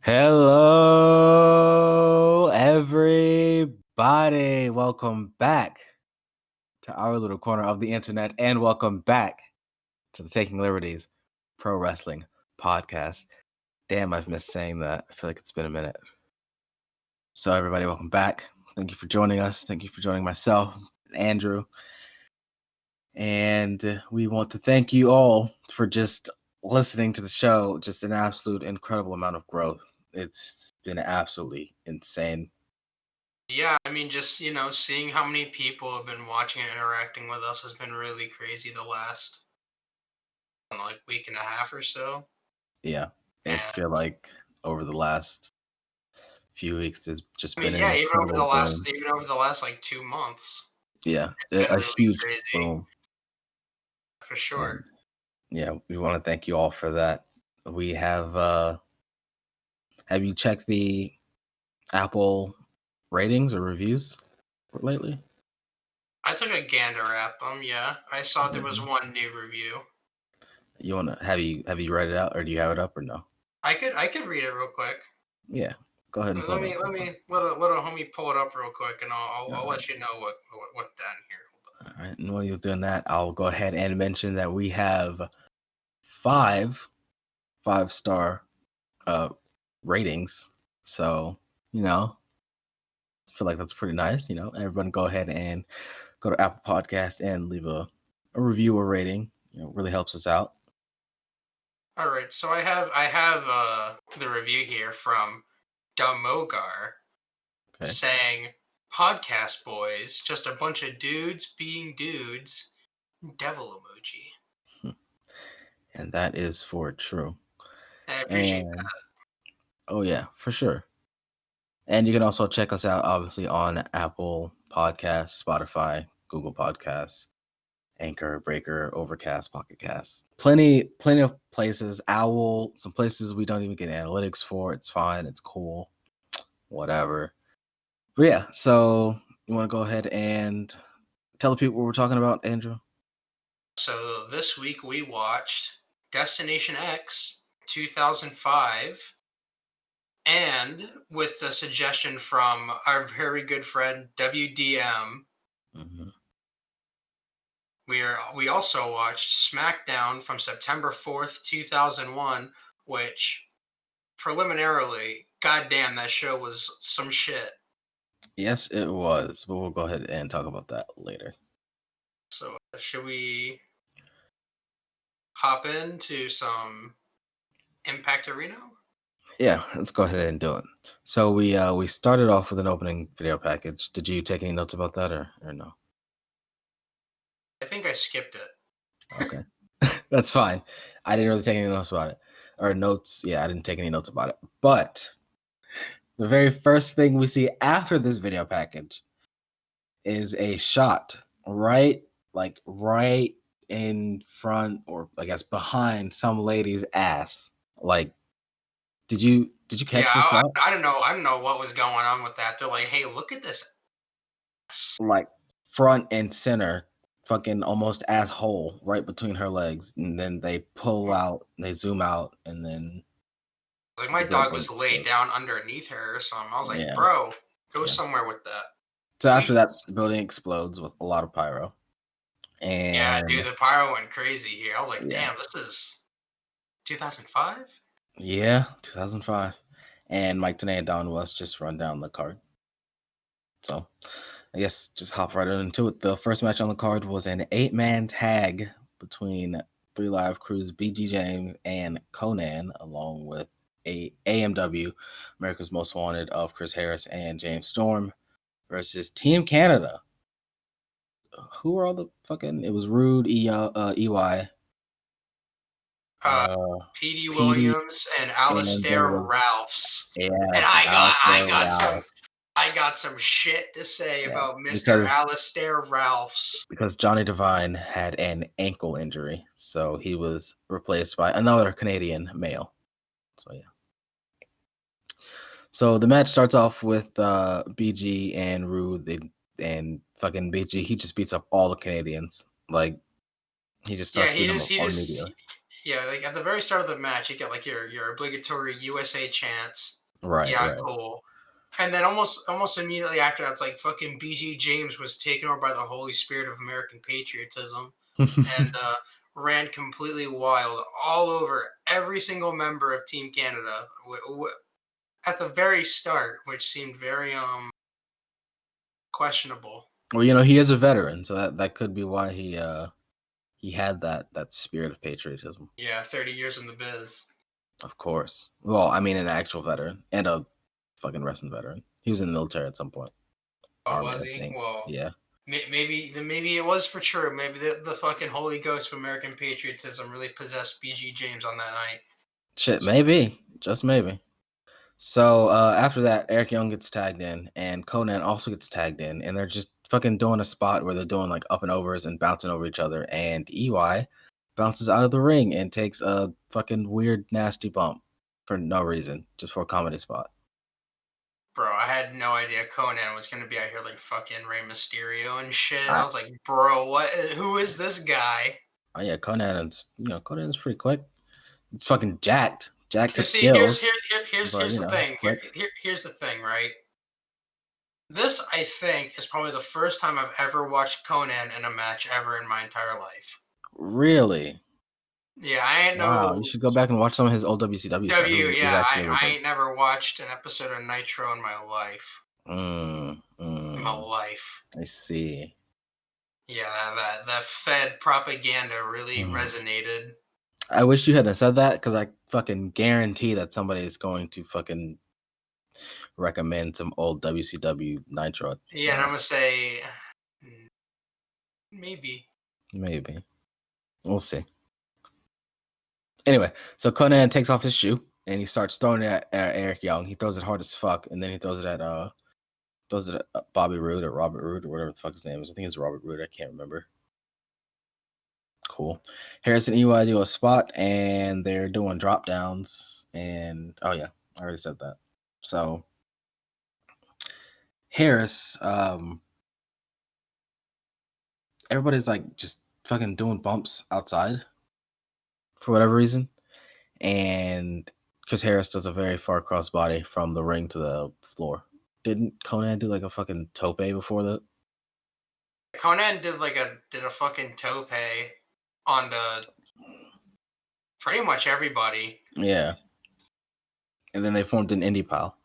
Hello, everybody. Welcome back to our little corner of the internet, and welcome back to the Taking Liberties Pro Wrestling Podcast. Damn, I've missed saying that. I feel like it's been a minute. So, everybody, welcome back. Thank you for joining us. Thank you for joining myself, Andrew. And we want to thank you all for just listening to the show. Just an absolute incredible amount of growth. It's been absolutely insane. Yeah, I mean, just, seeing how many people have been watching and interacting with us has been really crazy the last, week and a half or so. Yeah, I feel like over the last few weeks, there's just been an even over the incredible boom. last, 2 months. Yeah, It's been a really huge crazy. boom. For sure. And yeah, we want to thank you all for that. We have you checked the Apple ratings or reviews lately? I took a gander at them, yeah. I saw there was one new review. You want to have you read it out, or do you have it up, or no? I could read it real quick. Yeah, go ahead and Let me let a homie pull it up real quick, and I'll let you know what down here. All right, and while you're doing that, I'll go ahead and mention that we have 5-star ratings. So, I feel like that's pretty nice. Everyone go ahead and go to Apple Podcasts and leave a review or rating. It really helps us out. All right, so I have the review here from Damogar saying, "Podcast boys, just a bunch of dudes being dudes, devil emoji." And that is for true. I appreciate that. Oh yeah, for sure. And you can also check us out, obviously, on Apple Podcasts, Spotify, Google Podcasts, Anchor, Breaker, Overcast, Pocket Cast. Plenty of places. Owl, some places we don't even get analytics for. It's fine. It's cool. Whatever. But yeah, so you want to go ahead and tell the people what we're talking about, Andrew? So this week we watched Destination X 2005, and with the suggestion from our very good friend WDM, we also watched Smackdown from September 4th, 2001, which preliminarily, goddamn, that show was some shit. Yes, it was, but we'll go ahead and talk about that later. So should we hop into some Impact Arena? Yeah, let's go ahead and do it. So we started off with an opening video package. Did you take any notes about that or no? I think I skipped it. Okay. That's fine. I didn't really take any notes about it. Or notes. Yeah, I didn't take any notes about it. But the very first thing we see after this video package is a shot right in front, or I guess behind, some lady's ass. Like, did you catch this shot? I don't know what was going on with that. They're like, hey, look at this. Like, front and center, fucking almost asshole right between her legs, and then they pull out, they zoom out, and then like my dog was laid down underneath her or something. I was like, bro, go somewhere with that. So after that, the building explodes with a lot of pyro. And yeah, dude, the pyro went crazy here. I was like, damn, this is 2005? Yeah, 2005. And Mike Tenay and Don West just run down the card. So I guess just hop right into it. The first match on the card was an 8-man tag between 3 Live Crew's BG James and Conan, along with AMW, America's Most Wanted, of Chris Harris and James Storm, versus Team Canada. Who are all the fucking... It was Rude, EY, P.D. Williams, and Alistair Ralphs. Yeah, and I got some shit to say about Mr. Alistair Ralphs. Because Johnny Devine had an ankle injury, so he was replaced by another Canadian male. So yeah. So the match starts off with BG and Rude, and fucking BG, he just beats up all the Canadians. Like, he just starts beating them up immediately. Yeah, like at the very start of the match, you get like your obligatory USA chants. Right, Yeah, right. cool. And then almost immediately after that, it's like fucking BG James was taken over by the Holy Spirit of American patriotism and ran completely wild all over every single member of Team Canada at the very start, which seemed very questionable. Well, he is a veteran, so that could be why he had that spirit of patriotism. Yeah, 30 years in the biz. Of course. Well, I mean, an actual veteran and a fucking wrestling veteran. He was in the military at some point. Oh, Army, was I he? think. Well, Yeah. maybe it was for true. Maybe the fucking Holy Ghost of American patriotism really possessed BG James on that night. Shit, maybe. Just maybe. So after that, Eric Young gets tagged in, and Conan also gets tagged in, and they're just fucking doing a spot where they're doing like up and overs and bouncing over each other, and EY bounces out of the ring and takes a fucking weird, nasty bump for no reason, just for a comedy spot. Bro, I had no idea Conan was gonna be out here like fucking Rey Mysterio and shit. I I, was like, bro, what? Who is this guy? oh yeah, Conan's pretty quick. It's fucking jacked, jacked to See, here's skills, here, here but here's the he's thing. quick. Here's the thing, right? This I think is probably the first time I've ever watched Conan in a match ever in my entire life. Really? Yeah, I ain't Wow, you no should go back and watch some of his old WCW stuff. He was Yeah, actually really I good. ain't never watched an episode of Nitro in my life. Mm, In my mm, life. I see. Yeah, that Fed propaganda really Mm. resonated. I wish you hadn't said that because I fucking guarantee that somebody is going to fucking recommend some old WCW Nitro Yeah, and I'm now. gonna say maybe. Maybe. We'll see. Anyway, so Conan takes off his shoe and he starts throwing it at Eric Young. He throws it hard as fuck, and then he throws it at Bobby Roode or Robert Roode or whatever the fuck his name is. I think it's Robert Roode. I can't remember. Cool. Harris and EY do a spot and they're doing drop downs. And oh yeah, I already said that. So Harris, everybody's like just fucking doing bumps outside for whatever reason. And Chris Harris does a very far crossbody from the ring to the floor. Didn't Conan do like a fucking tope before that? Conan did a fucking tope on the pretty much everybody. Yeah. And then they formed an indie pile.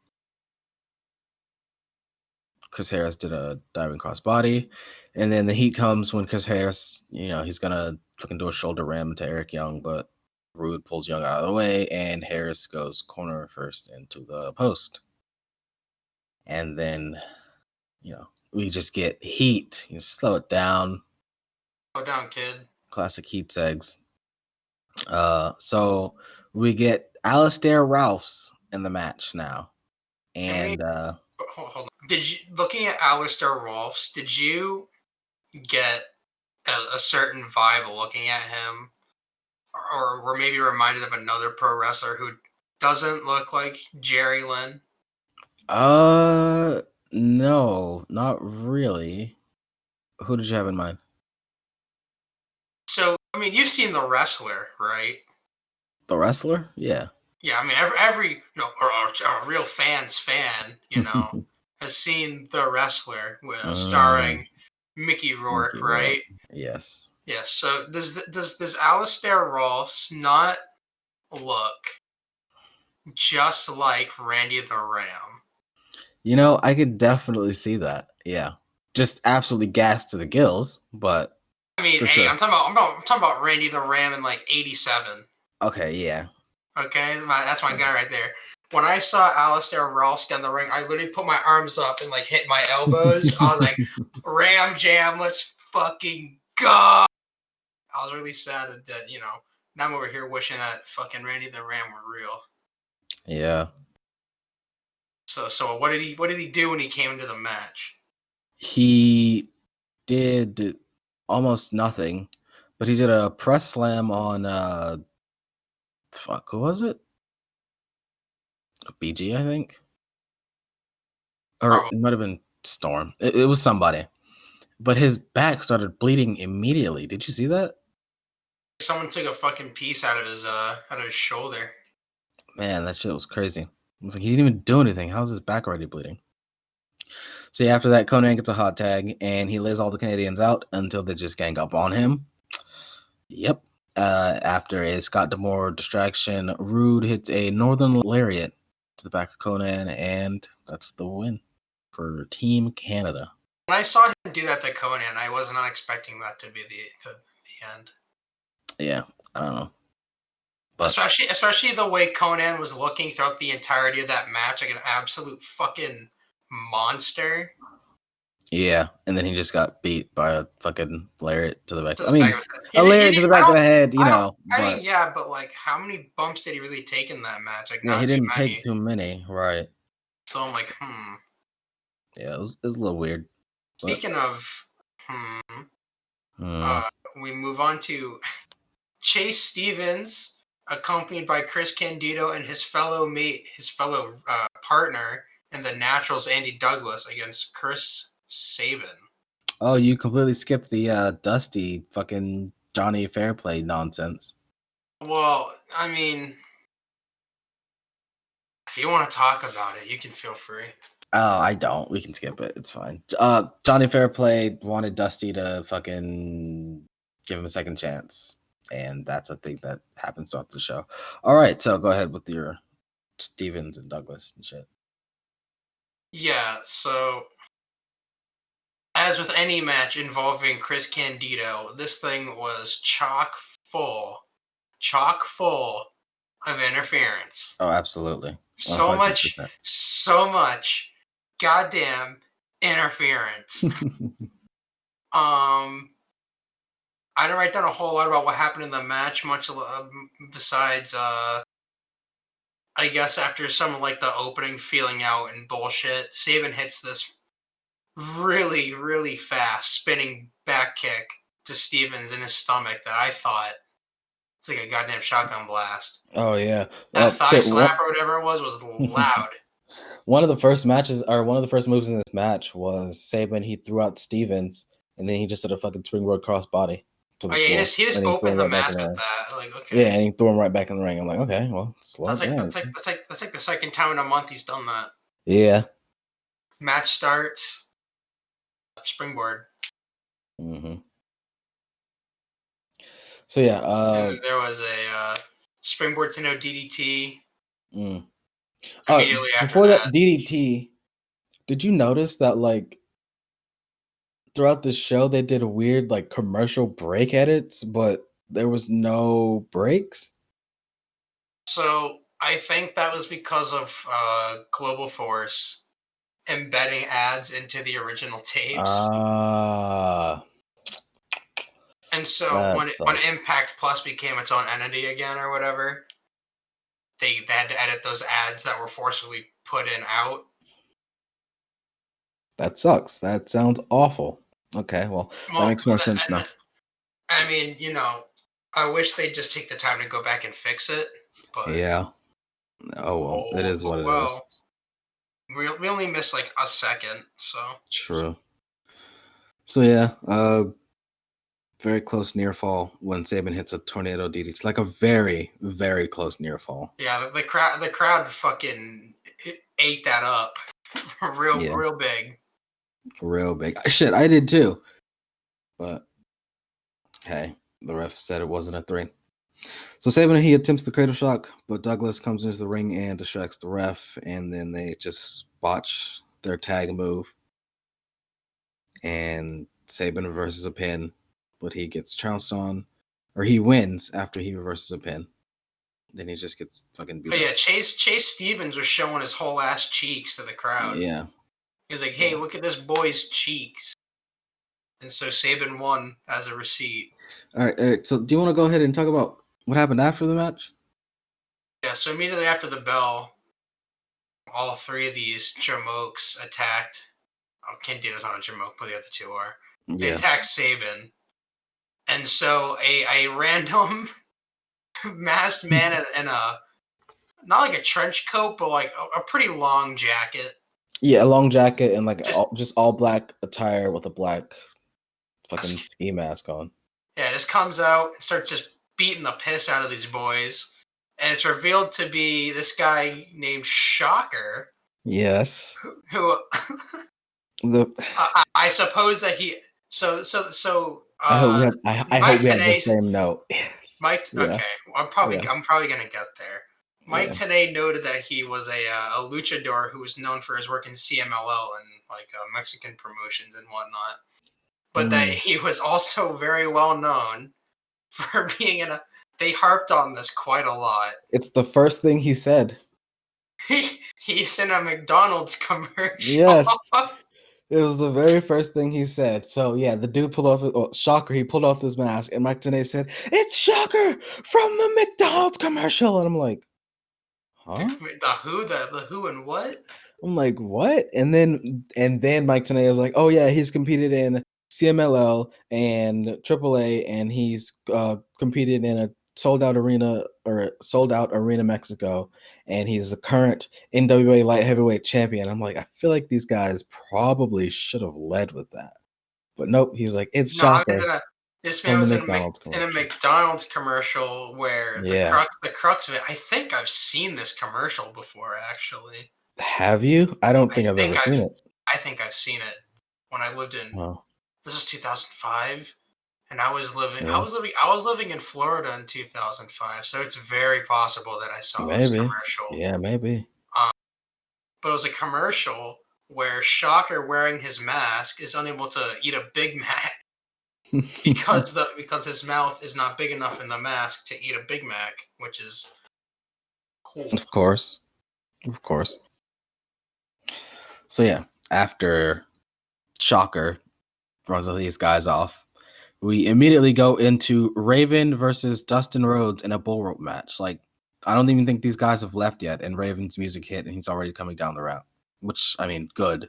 Chris Harris did a diving crossbody. And then the heat comes when Chris Harris, he's gonna fucking do a shoulder ram to Eric Young, but Rude pulls Young out of the way, and Harris goes corner first into the post. And then, we just get heat. You slow it down. Slow down, kid. Classic heat segs. So we get Alistair Ralphs in the match now. Can we And hold on? Did you looking at Alistair Rolfs? Did you get a certain vibe looking at him, or were maybe reminded of another pro wrestler who doesn't look like Jerry Lynn? no, not really. Who did you have in mind? So I mean, you've seen the wrestler, right? The wrestler? Yeah. Yeah, I mean, every or a real fan's fan, has seen the wrestler starring Mickey Mickey Rourke, Rourke. right? Yes. Yes. So does Alistair Rolfs not look just like Randy the Ram? I could definitely see that. Yeah. Just absolutely gassed to the gills, but I mean, for hey, sure. I'm talking about Randy the Ram in like '87. Okay, yeah. Okay, that's my guy right there. When I saw Alistair Rolfs get in the ring, I literally put my arms up and like hit my elbows. I was like, Ram Jam, let's fucking go. I was really sad that, now I'm over here wishing that fucking Randy the Ram were real. Yeah. So what did he do when he came into the match? He did almost nothing, but he did a press slam on who was it? BG, I think. Or Probably it might have been Storm. It was somebody. But his back started bleeding immediately. Did you see that? someone took a fucking piece out of his shoulder. Man, that shit was crazy. was like, he didn't even do anything. How's his back already bleeding? See, after that, Conan gets a hot tag, and he lays all the Canadians out until they just gang up on him. Yep. After a Scott D'Amore distraction, Rude hits a Northern Lariat to the back of Conan, and that's the win for Team Canada. When I saw him do that to Conan, I was not expecting that to be the end. Yeah, I don't know. But especially the way Conan was looking throughout the entirety of that match, like an absolute fucking monster. Yeah, and then he just got beat by a fucking lariat to the back. To the back of A lariat to the back of the head, you know. I mean, yeah, but like, how many bumps did he really take in that match? Like, Yeah, not he too didn't many. take too many, right? So I'm like, Yeah, it was a little weird. Speaking of, we move on to Chase Stevens, accompanied by Chris Candido and his fellow partner in the Naturals, Andy Douglas, against Chris Sabin. Oh, you completely skipped the Dusty fucking Johnny Fairplay nonsense. Well, I mean, if you want to talk about it, you can feel free. Oh, I don't. We can skip it. It's fine. Johnny Fairplay wanted Dusty to fucking give him a second chance, and that's a thing that happens throughout the show. All right, so go ahead with your Stevens and Douglas and shit. Yeah, so as with any match involving Chris Candido, this thing was chock full of interference. Oh, absolutely. 100%. So much goddamn interference. I didn't write down a whole lot about what happened in the match, much besides I guess after some like the opening feeling out and bullshit, Sabin hits this really, really fast spinning back kick to Stevens in his stomach that I thought it's like a goddamn shotgun blast. Oh yeah, that thigh slap or whatever it was loud. One of the first moves in this match was Sabin. He threw out Stevens, and then he just did a fucking springboard crossbody to the floor. He just opened the match with that. Like, okay. Yeah, and he threw him right back in the ring. I'm like, okay, well, that's like the second time in a month he's done that. Yeah. Match starts. Springboard. Mm-hmm. So yeah, there was a springboard to no DDT. Immediately after that DDT, did you notice that like throughout the show they did a weird like commercial break edits, but there was no breaks? So I think that was because of Global Force embedding ads into the original tapes. And so when Impact Plus became its own entity again or whatever, they had to edit those ads that were forcibly put in out. That sucks. That sounds awful. Okay, well that makes more sense now. I mean, you know, I wish they'd just take the time to go back and fix it. But yeah. Oh well, it is what it is. We only missed like a second, so true. So yeah, very close near fall when Sabin hits a tornado DDT. Like a very, very close near fall. Yeah, the crowd fucking ate that up. Real big. Real big. Shit, I did too. But hey, the ref said it wasn't a 3. So Sabin, he attempts the cradle shock, but Douglas comes into the ring and distracts the ref, and then they just botch their tag move. And Sabin reverses a pin, but he gets trounced on, or he wins after he reverses a pin. Then he just gets fucking beat. Oh yeah, Chase Stevens was showing his whole ass cheeks to the crowd. Yeah. He was like, "Hey, look at this boy's cheeks." And so Sabin won as a receipt. All right. So do you want to go ahead and talk about what happened after the match? Yeah. So immediately after the bell, all 3 of these Jamokes attacked. Oh, Candido's not a Jamoke, but the other 2 are. They attacked Sabin. And so a random masked man in a, not like a trench coat, but like a pretty long jacket. Yeah, a long jacket and like just all black attire with a black fucking ski mask on. Yeah, just comes out and starts just beating the piss out of these boys. and it's revealed to be this guy named Shocker. Yes. Who The I suppose that he. So. I hope we have. I Mike hope we have the Tenay's same note. Mike. Yeah. Okay, I'm probably Yeah. gonna get there. Mike Yeah. Tenay noted that he was a luchador who was known for his work in CMLL and like Mexican promotions and whatnot, but that he was also very well known for being in a. They harped on this quite a lot. It's the first thing he said. He's in a McDonald's commercial. Yes. It was the very first thing he said. So yeah, the dude pulled off Shocker. He pulled off this mask, and Mike Tenay said, "It's Shocker from the McDonald's commercial." And I'm like, "Huh?" The who and what? I'm like, "What?" And then Mike Tenay was like, "Oh yeah, he's competed in CMLL and AAA, and he's competed in a sold out arena Mexico, and he's the current NWA light heavyweight champion." I'm like, I feel like these guys probably should have led with that, but nope. He's like, "It's No, Shocker this man from the was McDonald's in a commercial." McDonald's commercial where Yeah, the crux of it. I think I've seen this commercial before. Actually, have you? I don't think I've ever seen it. I think I've seen it when I lived in. Oh, This was 2005, and I was yeah, living in Florida in 2005. So it's very possible that I saw this maybe. commercial. Yeah, maybe. But it was a commercial where Shocker, wearing his mask, is unable to eat a Big Mac because his mouth is not big enough in the mask to eat a Big Mac, which is cool. Of course. Of course. So yeah, after Shocker runs these guys off, we immediately go into Raven versus Dustin Rhodes in a bull rope match. Like, I don't even think these guys have left yet, and Raven's music hit, and he's already coming down the route. Which, I mean, good.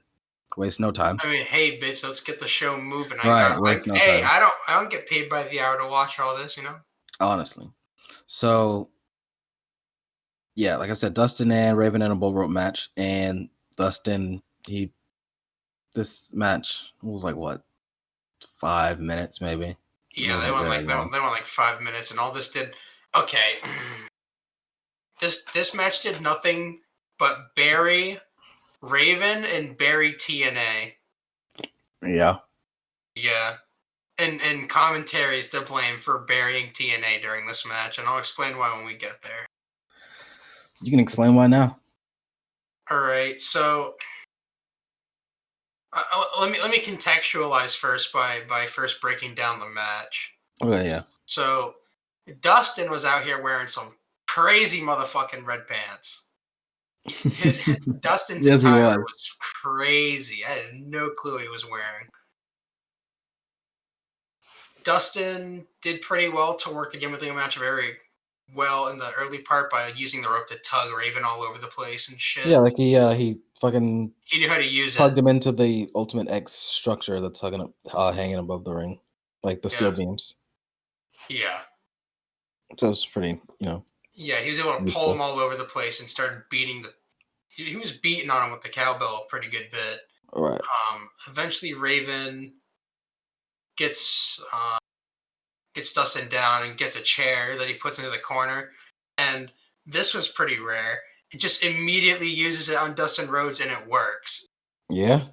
Waste no time. I mean, hey, bitch, let's get the show moving. Waste no time. I don't get paid by the hour to watch all this, you know. Honestly. So, yeah, like I said, Dustin and Raven in a bull rope match, and Dustin, this match was like what, 5 minutes maybe. Yeah, they went like 5 minutes, and all this did. Okay, this match did nothing but bury Raven and bury TNA. Yeah. Yeah, and commentary is to blame for burying TNA during this match, and I'll explain why when we get there. You can explain why now. All right, so let me contextualize first by first breaking down the match. Okay, yeah. So Dustin was out here wearing some crazy motherfucking red pants. Dustin's Yes, attire was crazy. I had no clue what he was wearing. Dustin did pretty well to work the gimmick match very well in the early part by using the rope to tug Raven all over the place and shit. Yeah, like he fucking he knew how to use tugged him into the Ultimate X structure that's hanging above the ring, like the steel beams. Yeah. So it's pretty, Yeah, he was able to pull him all over the place and started beating he was beating on him with the cowbell a pretty good bit. Right. Eventually Raven gets Dustin down and gets a chair that he puts into the corner. And this was pretty rare. It just immediately uses it on Dustin Rhodes and it works. Yeah.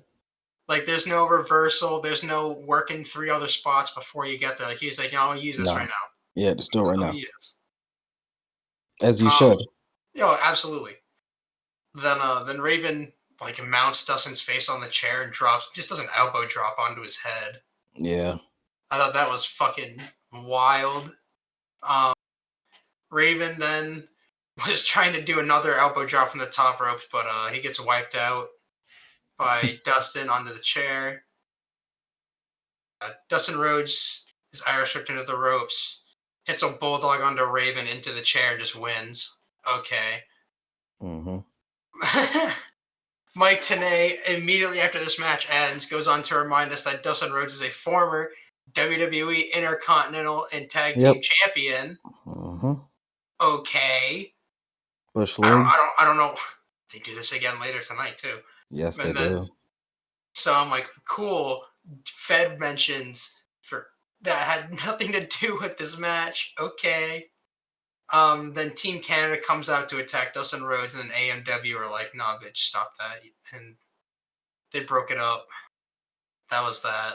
Like, there's no reversal. There's no working 3 other spots before you get there. Like, he's like, I'll use this right now. Yeah, just do it right now. Yes. As you should. Yeah, absolutely. Then Raven, like, mounts Dustin's face on the chair and just does an elbow drop onto his head. Yeah. I thought that was fucking wild. Raven then was trying to do another elbow drop from the top ropes, but he gets wiped out by Dustin onto the chair. Dustin Rhodes is Irish whipped into the ropes, hits a bulldog onto Raven into the chair, and just wins. Okay. Mm-hmm. Mike Tenay, immediately after this match ends, goes on to remind us that Dustin Rhodes is a former WWE Intercontinental and Tag Team Champion. Mm-hmm. Okay. Bush League. I don't know. They do this again later tonight too. Yes, they do. So I'm like, cool. Fed mentions that had nothing to do with this match. Okay. Then Team Canada comes out to attack Dustin Rhodes, and then AMW are like, "Nah, bitch, stop that," and they broke it up. That was that.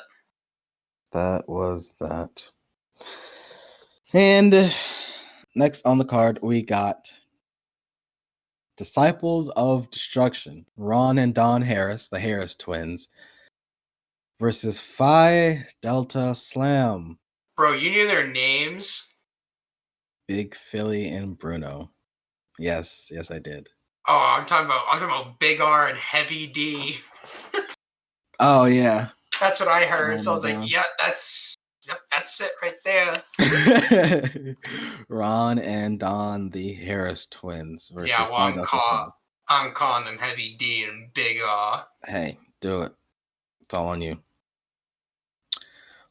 That was that. And next on the card, we got Disciples of Destruction, Ron and Don Harris, the Harris twins, versus Phi Delta Slam, Bro, you knew their names? Big Philly and Bruno. Yes, I did. Oh, I'm talking about Big R and Heavy D. Oh yeah. That's what I heard. Oh So I my was like, God. yeah, that's it right there. Ron and Don, the Harris twins, versus Yeah, well, Phi Delta Slam. I'm calling them Heavy D and Big R. Hey, do it. It's all on you.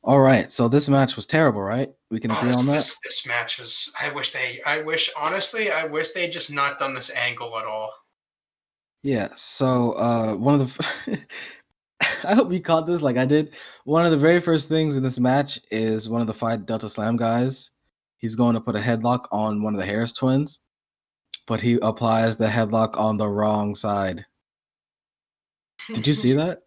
All right, so this match was terrible, right? We can agree on that. This match was. I wish they just not done this angle at all. Yeah. So one of the I hope you caught this like I did. One of the very first things in this match is one of the Phi Delta Slam guys. He's going to put a headlock on one of the Harris twins, but he applies the headlock on the wrong side. Did you see that?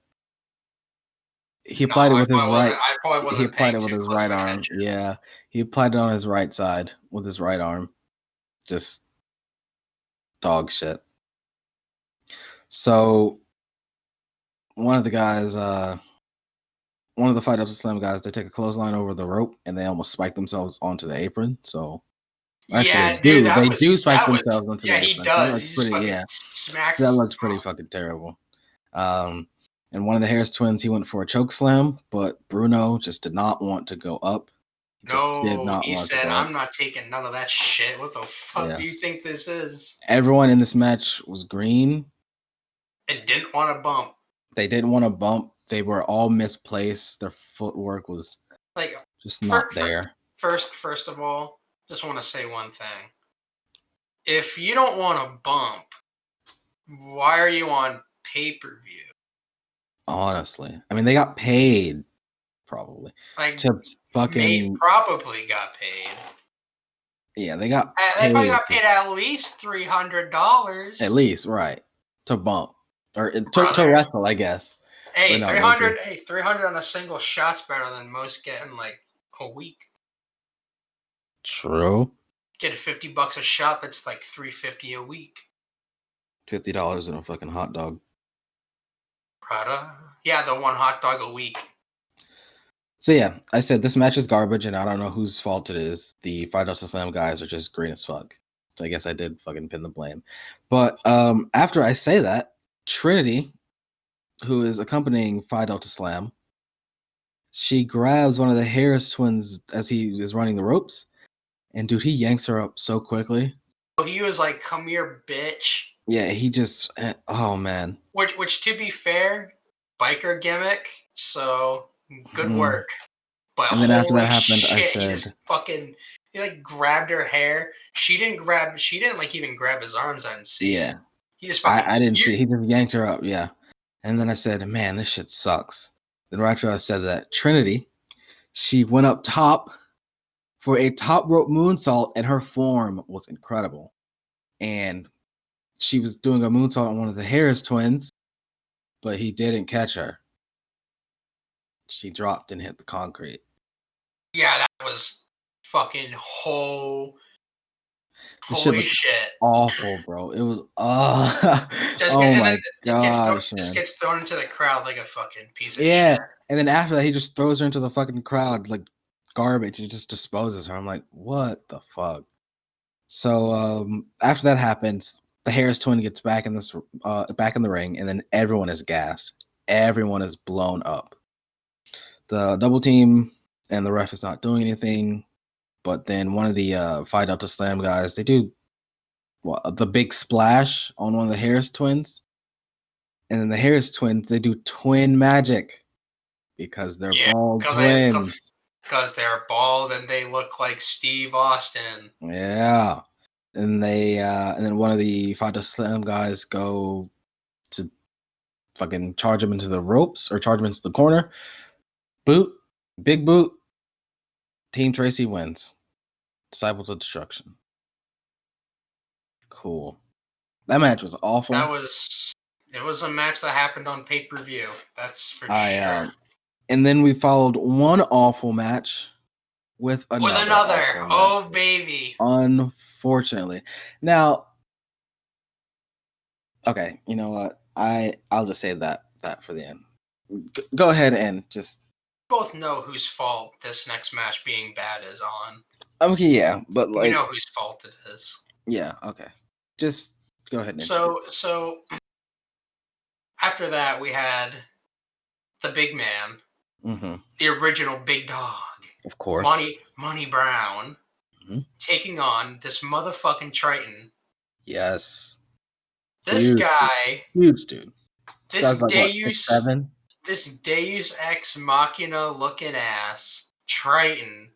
He No, applied it with his right. I probably He wasn't applied paying it with too his close right of arm. attention. Yeah, he applied it on his right side with his right arm. Just dog shit. So one of the guys, one of the Fight Up Slam guys, they take a clothesline over the rope and they almost spike themselves onto the apron. So actually, Yeah, dude, they do spike themselves onto the yeah, he apron. That does. looks He just pretty, fucking yeah. smacks. That looks pretty fucking terrible. And one of the Harris twins, he went for a choke slam, but Bruno just did not want to go up. He said, "I'm not taking none of that shit. What the fuck do you think this is?" Everyone in this match was green. And didn't want to bump. They didn't want to bump. They were all misplaced. Their footwork was like just not there. First of all, just want to say one thing. If you don't want to bump, why are you on pay-per-view? Honestly, I mean, they got paid probably to fucking probably got paid. Yeah, they got paid. They probably got paid at least $300. At least, right, to bump or to wrestle, I guess. Hey, 300. Hey, 300 on a single shot's better than most getting like a week. True. Get $50 a shot. That's like $350 a week. $50 in a fucking hot dog. Prada. Yeah, the one hot dog a week. So yeah, I said this match is garbage, and I don't know whose fault it is. The Five Delta Slam guys are just green as fuck. So I guess I did fucking pin the blame. But after I say that, Trinity, who is accompanying Phi Delta Slam, she grabs one of the Harris twins as he is running the ropes, and dude, he yanks her up so quickly. He was like, "Come here, bitch." Yeah, he just, oh man. Which to be fair, biker gimmick. So good work. But and then after that happened, shit, I said, he just fucking like grabbed her hair. She didn't like even grab his arms. I didn't see. Yeah, it. He just fucking. I didn't see. He just yanked her up. Yeah, and then I said, man, this shit sucks. Then right after I said that, Trinity, she went up top for a top rope moonsault, and her form was incredible. And she was doing a moonsault on one of the Harris twins, but he didn't catch her. She dropped and hit the concrete. Yeah, that was fucking holy shit. Awful, bro. It was just gets thrown into the crowd like a fucking piece of shit. Yeah, and then after that, he just throws her into the fucking crowd like garbage. He just disposes her. I'm like, what the fuck? So after that happens, the Harris twin gets back in the ring, and then everyone is gassed. Everyone is blown up. The double team and the ref is not doing anything. But then one of the Phi Delta Slam guys, they do the big splash on one of the Harris twins. And then the Harris twins, they do twin magic because they're bald twins. Because they're bald and they look like Steve Austin. Yeah. And then one of the Phi Delta Slam guys go to fucking charge him into the ropes or charge him into the corner. Boot. Big boot. Team Tracy wins. Disciples of Destruction. Cool. That match was awful. It was a match that happened on pay-per-view. That's for sure. And then we followed one awful match with another. Oh, baby. Unfortunately. Now, okay, you know what? I'll just say that for the end. Go ahead and just... Both know whose fault this next match being bad is on. Okay, yeah, but like... We know whose fault it is. Yeah, okay. Just go ahead and... So after that, we had the big man. Mm-hmm. The original big dog. Of course. Monty Brown. Mm-hmm. Taking on this motherfucking Triton. Yes. This guy. Huge dude. This Deus Ex Machina looking ass Triton.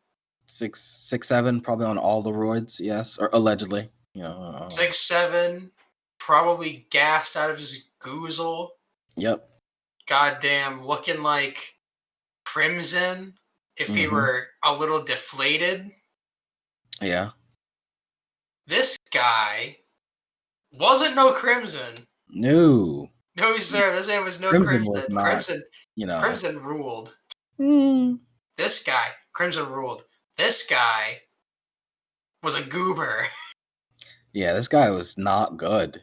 6'7", probably on all the roids, yes, or allegedly. 6'7", probably gassed out of his goozle. Yep. Goddamn, looking like Crimson if he were a little deflated. Yeah. This guy wasn't no Crimson. No. No, sir. This man was no Crimson. Crimson ruled. This guy, Crimson ruled. This guy was a goober. Yeah, this guy was not good.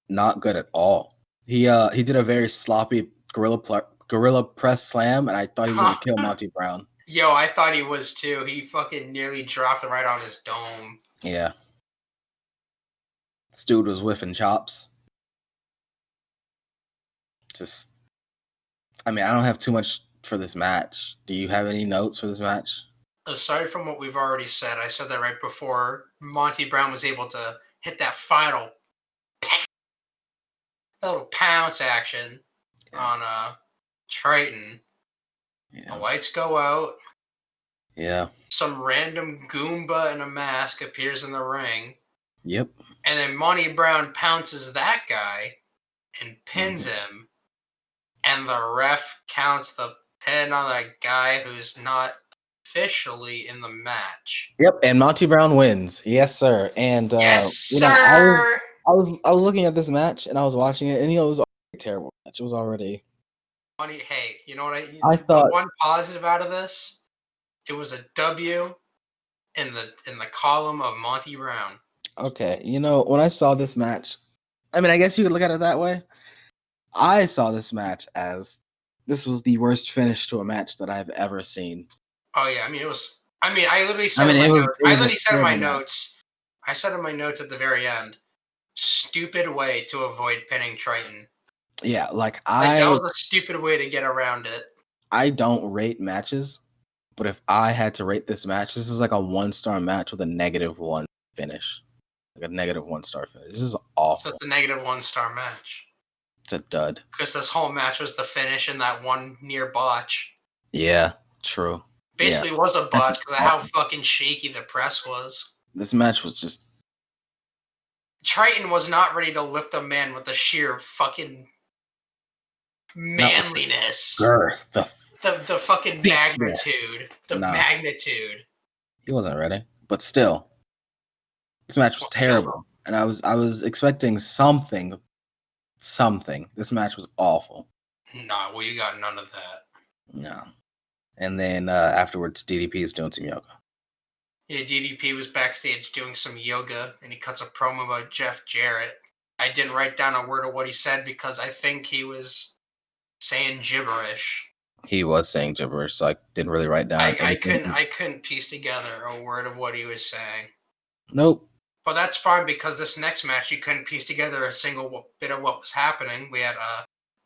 Not good at all. He did a very sloppy gorilla press slam, and I thought he was going to kill Monty Brown. Yo, I thought he was too. He fucking nearly dropped him right on his dome. Yeah. This dude was whiffing chops. I don't have too much for this match. Do you have any notes for this match? Aside from what we've already said, I said that right before Monty Brown was able to hit that final little pounce action on Triton. Yeah. The lights go out. Yeah. Some random Goomba in a mask appears in the ring. Yep. And then Monty Brown pounces that guy and pins him. And the ref counts the pin on that guy who's not officially in the match. Yep, and Monty Brown wins. Yes, sir. And yes, sir. I was looking at this match and I was watching it, and it was a terrible match. It was already... Hey, you know what I thought... The one positive out of this, it was a W in the column of Monty Brown. Okay, when I saw this match, I guess you could look at it that way. I saw this match as this was the worst finish to a match that I've ever seen. Oh yeah, it was. I literally said in my notes. I literally said in my notes. I said in my notes at the very end, stupid way to avoid pinning Triton. Yeah, that was a stupid way to get around it. I don't rate matches, but if I had to rate this match, this is like a 1-star match with a -1 finish. Like a -1 star finish. This is awful. So it's a -1 star match. It's a dud. Because this whole match was the finish in that one near botch. Yeah, true. Basically, it was a botch because of how fucking shaky the press was. This match was just... Triton was not ready to lift a man with the sheer fucking manliness. Girth. The fucking magnitude. Magnitude. He wasn't ready. But still, this match was terrible. And I was expecting something. This match was awful. Nah, well, you got none of that. No. And then afterwards, DDP is doing some yoga. Yeah, DDP was backstage doing some yoga, and he cuts a promo about Jeff Jarrett. I didn't write down a word of what he said because I think he was saying gibberish. He was saying gibberish, so I didn't really write down. I couldn't piece together a word of what he was saying. Nope. But that's fine because this next match, you couldn't piece together a single bit of what was happening. We had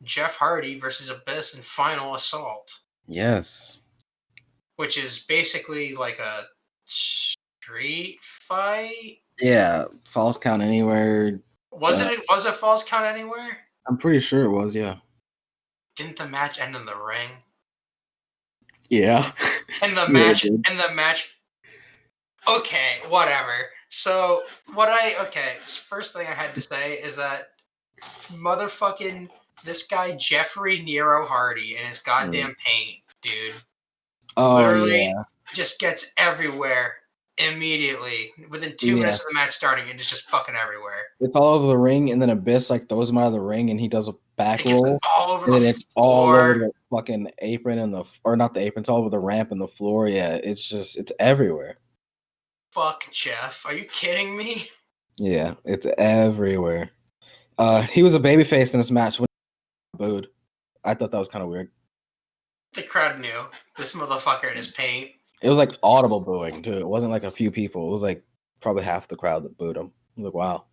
Jeff Hardy versus Abyss in Final Assault. Yes. Which is basically like a street fight? Yeah, Falls Count Anywhere. Was it Falls Count Anywhere? I'm pretty sure it was, yeah. Didn't the match end in the ring? Yeah. And the match... Okay, whatever. So, first thing I had to say is that motherfucking this guy, Jeffrey Nero Hardy, and his goddamn paint, dude. Oh, literally just gets everywhere immediately. Within 2 minutes of the match starting, it is just fucking everywhere. It's all over the ring, and then Abyss like throws him out of the ring, and he does a back roll. All over and the then it's all floor. over the fucking apron or not the apron. It's all over the ramp and the floor. Yeah, it's everywhere. Fuck Jeff. Are you kidding me? Yeah, it's everywhere. He was a babyface in this match when he booed. I thought that was kind of weird. The crowd knew this motherfucker in his paint. It was like audible booing too. It wasn't like a few people. It was like probably half the crowd that booed him. I was like, wow,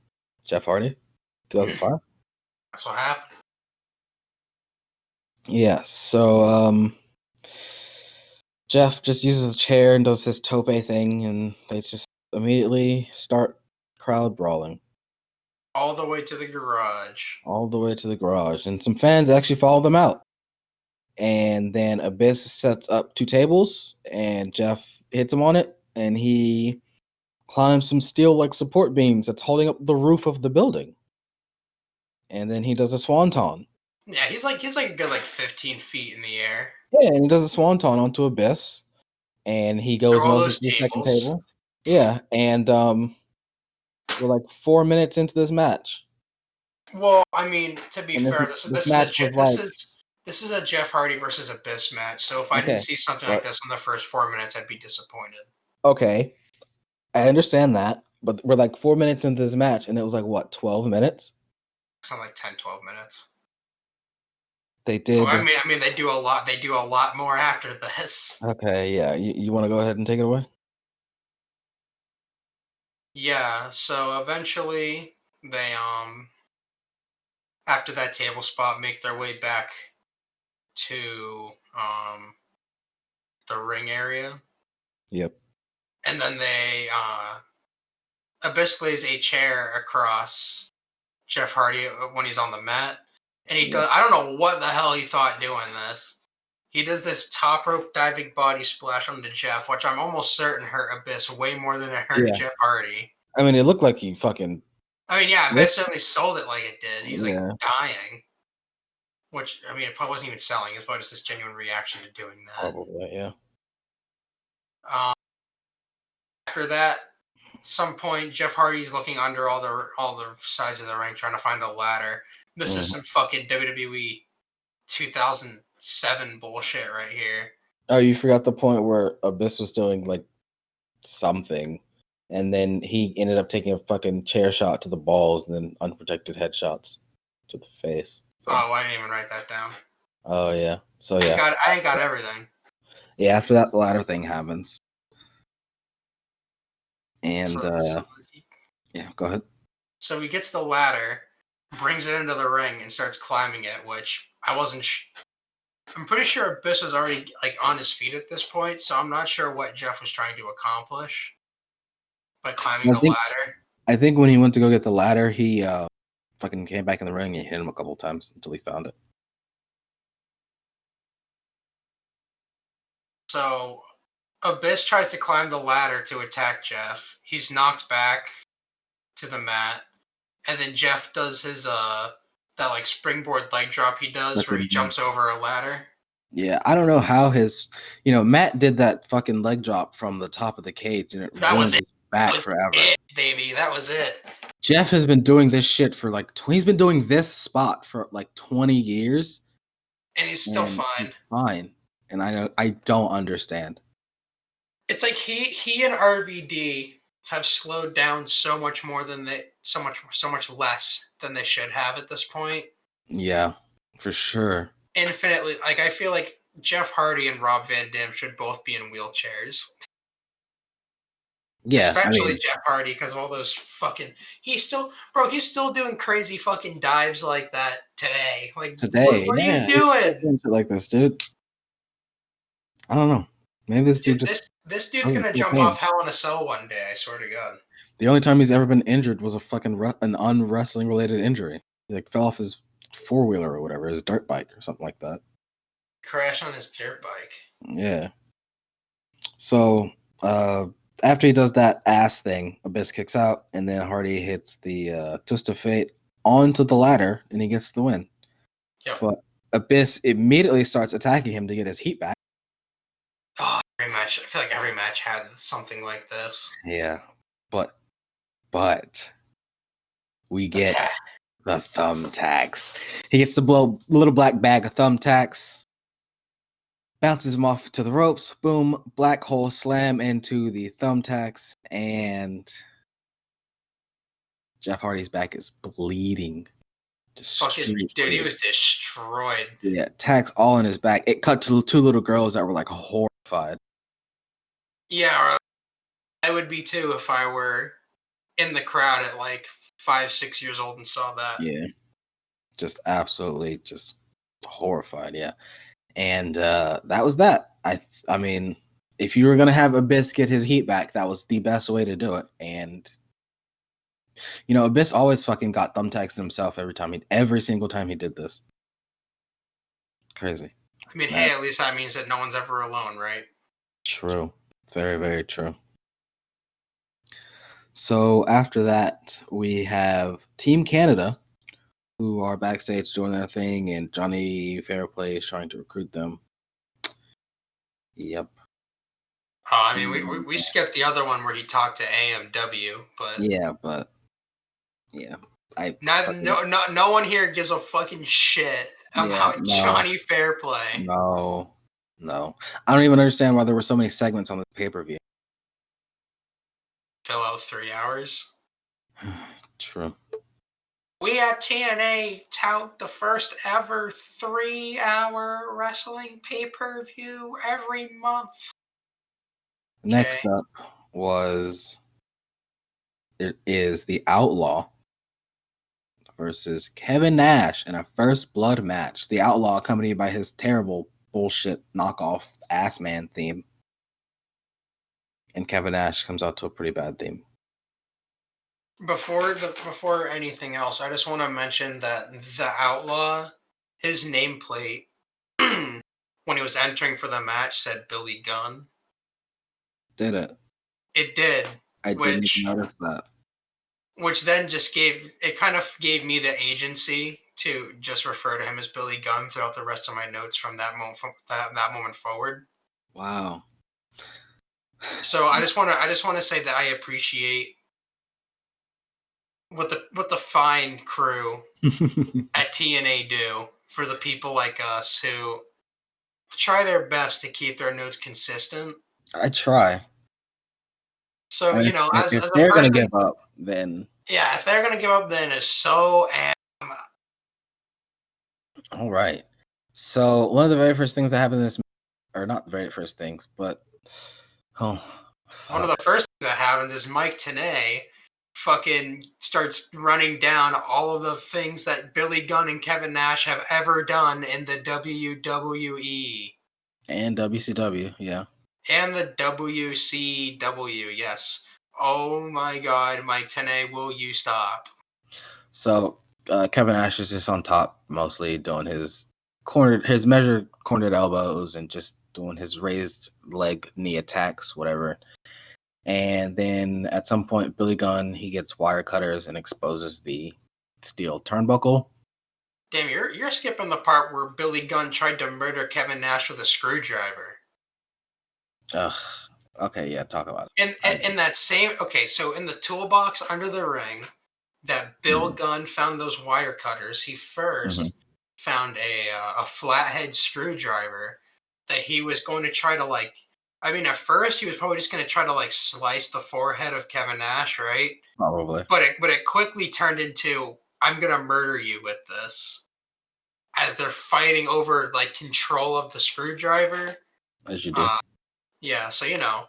Jeff Hardy, 2005. That's what happened. Yeah. So Jeff just uses the chair and does his tope thing, and they just immediately start crowd brawling. All the way to the garage. All the way to the garage. And some fans actually follow them out. And then Abyss sets up 2 tables, and Jeff hits him on it, and he climbs some steel-like support beams that's holding up the roof of the building. And then he does a swanton. Yeah, he's like a good 15 feet in the air. Yeah, and he does a swanton onto Abyss, and he goes Moses to the second table. Yeah, and we're like 4 minutes into this match. Well, I mean, to be fair, this is a Jeff Hardy versus Abyss match. So if I didn't see something like this in the first 4 minutes, I'd be disappointed. Okay, I understand that, but we're like 4 minutes into this match, and it was like what, 12 minutes? Something like 10, 12 minutes. They did. Oh, I mean, they do a lot. They do a lot more after this. Okay, yeah. You want to go ahead and take it away? Yeah. So eventually, they after that table spot, make their way back to the ring area. Yep. And then they Abyss lays a chair across Jeff Hardy when he's on the mat. And he does, I don't know what the hell he thought doing this. He does this top rope diving body splash onto Jeff, which I'm almost certain hurt Abyss way more than it hurt Jeff Hardy. I mean, it looked like he fucking... I mean, yeah, Abyss certainly sold it like it did. He was dying. Which, I mean, it probably wasn't even selling. It was probably just this genuine reaction to doing that. Probably, yeah. After that, some point, Jeff Hardy's looking under all the sides of the ring trying to find a ladder. This is some fucking WWE 2007 bullshit right here. Oh, you forgot the point where Abyss was doing like something, and then he ended up taking a fucking chair shot to the balls and then unprotected headshots to the face. So. Oh, I didn't even write that down. Oh, yeah. So, yeah. I ain't got everything. Yeah, after that, the ladder thing happens. And, yeah, go ahead. So he gets the ladder, brings it into the ring, and starts climbing it, which I wasn't... I'm pretty sure Abyss was already on his feet at this point, so I'm not sure what Jeff was trying to accomplish by climbing the ladder. I think when he went to go get the ladder, he fucking came back in the ring and hit him a couple times until he found it. So Abyss tries to climb the ladder to attack Jeff. He's knocked back to the mat, and then Jeff does his that springboard leg drop he does where he jumps over a ladder. Yeah, I don't know how Matt did that fucking leg drop from the top of the cage, and that was his back forever. Baby, that was it. Jeff has been doing this shit for he's been doing this spot for 20 years, and he's still fine. He's fine, and I don't understand. It's like he and RVD have slowed down so much more than so much less than they should have at this point. Yeah, for sure. Infinitely, I feel like Jeff Hardy and Rob Van Dam should both be in wheelchairs. Yeah, especially Jeff Hardy because of all those fucking. He's still doing crazy fucking dives like that today. Today, what are you doing? Like this, dude. I don't know. Maybe this dude. This dude's gonna jump off Hell in a Cell one day. I swear to God. The only time he's ever been injured was an unwrestling related injury. He fell off his 4-wheeler or whatever, his dirt bike or something like that. Crashed on his dirt bike. Yeah. So after he does that ass thing, Abyss kicks out, and then Hardy hits the Twist of Fate onto the ladder, and he gets the win. Yep. But Abyss immediately starts attacking him to get his heat back. Oh, very much. match. I feel like every match had something like this. Yeah, but we The get the thumbtacks. He gets the little black bag of thumbtacks, bounces him off to the ropes. Boom! Black hole slam into the thumbtacks, and Jeff Hardy's back is bleeding. Fucking dude, he was destroyed. Yeah, tacks all in his back. It cut to 2 little girls that were like horrified. Yeah, I would be too if I were in the crowd at like 5, 6 years old and saw that. Yeah, just absolutely just horrified. Yeah, and that was that. I mean, if you were gonna have Abyss get his heat back, that was the best way to do it. And you know, Abyss always fucking got thumbtacks himself every single time he did this. Crazy. I mean, hey, at least that means that no one's ever alone, right? True. Very, very true. So after that, we have Team Canada, who are backstage doing their thing, and Johnny Fairplay is trying to recruit them. Yep. I mean, we skipped the other one where he talked to AMW, but yeah, no one here gives a fucking shit about Johnny Fairplay. No, I don't even understand why there were so many segments on the pay-per-view. Fill out 3 hours. True. We at TNA tout the first ever 3-hour wrestling pay-per-view every month. Next up is the Outlaw versus Kevin Nash in a first blood match. The Outlaw accompanied by his terrible bullshit knockoff Ass Man theme. And Kevin Nash comes out to a pretty bad theme. Before anything else, I just want to mention that the Outlaw, his nameplate when he was entering for the match said Billy Gunn. Did it? It did. I didn't even notice that. Which then just gave me the agency to just refer to him as Billy Gunn throughout the rest of my notes from that moment forward. Wow. So I just want to say that I appreciate what the fine crew at TNA do for the people like us who try their best to keep their notes consistent. I try. So, you know, if they're going to give up, then... Yeah, if they're going to give up, then it's so All right. So, one of the very first things that happened in this... Or not the very first things, but... One of the first things that happens is Mike Tenay fucking starts running down all of the things that Billy Gunn and Kevin Nash have ever done in the WWE. And WCW, yeah. And the WCW, yes. Oh my God, Mike Tenay, will you stop? So, Kevin Nash is just on top, mostly doing his measured cornered elbows and just doing his raised leg knee attacks, whatever. And then at some point, Billy Gunn, he gets wire cutters and exposes the steel turnbuckle. Damn, you're skipping the part where Billy Gunn tried to murder Kevin Nash with a screwdriver. Ugh. Okay, yeah, talk about it. In that same... Okay, so in the toolbox under the ring that Bill Gunn found those wire cutters, he first found a flathead screwdriver that he was going to try to, like... I mean, at first, he was probably just going to try to, like, slice the forehead of Kevin Nash, right? Probably. But it quickly turned into, I'm going to murder you with this. As they're fighting over, like, control of the screwdriver. As you do. Yeah, so, you know,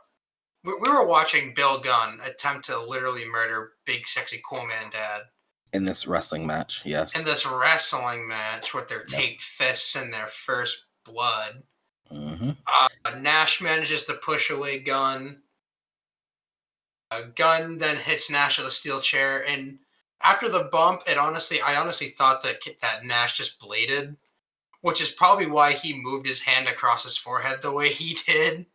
we were watching Bill Gunn attempt to literally murder Big Sexy Cool Man Dad. In this wrestling match, yes. In this wrestling match with their taped fists and their first blood. Nash manages to push away Gunn. Gunn then hits Nash with a steel chair, and after the bump, I honestly thought that Nash just bladed, which is probably why he moved his hand across his forehead the way he did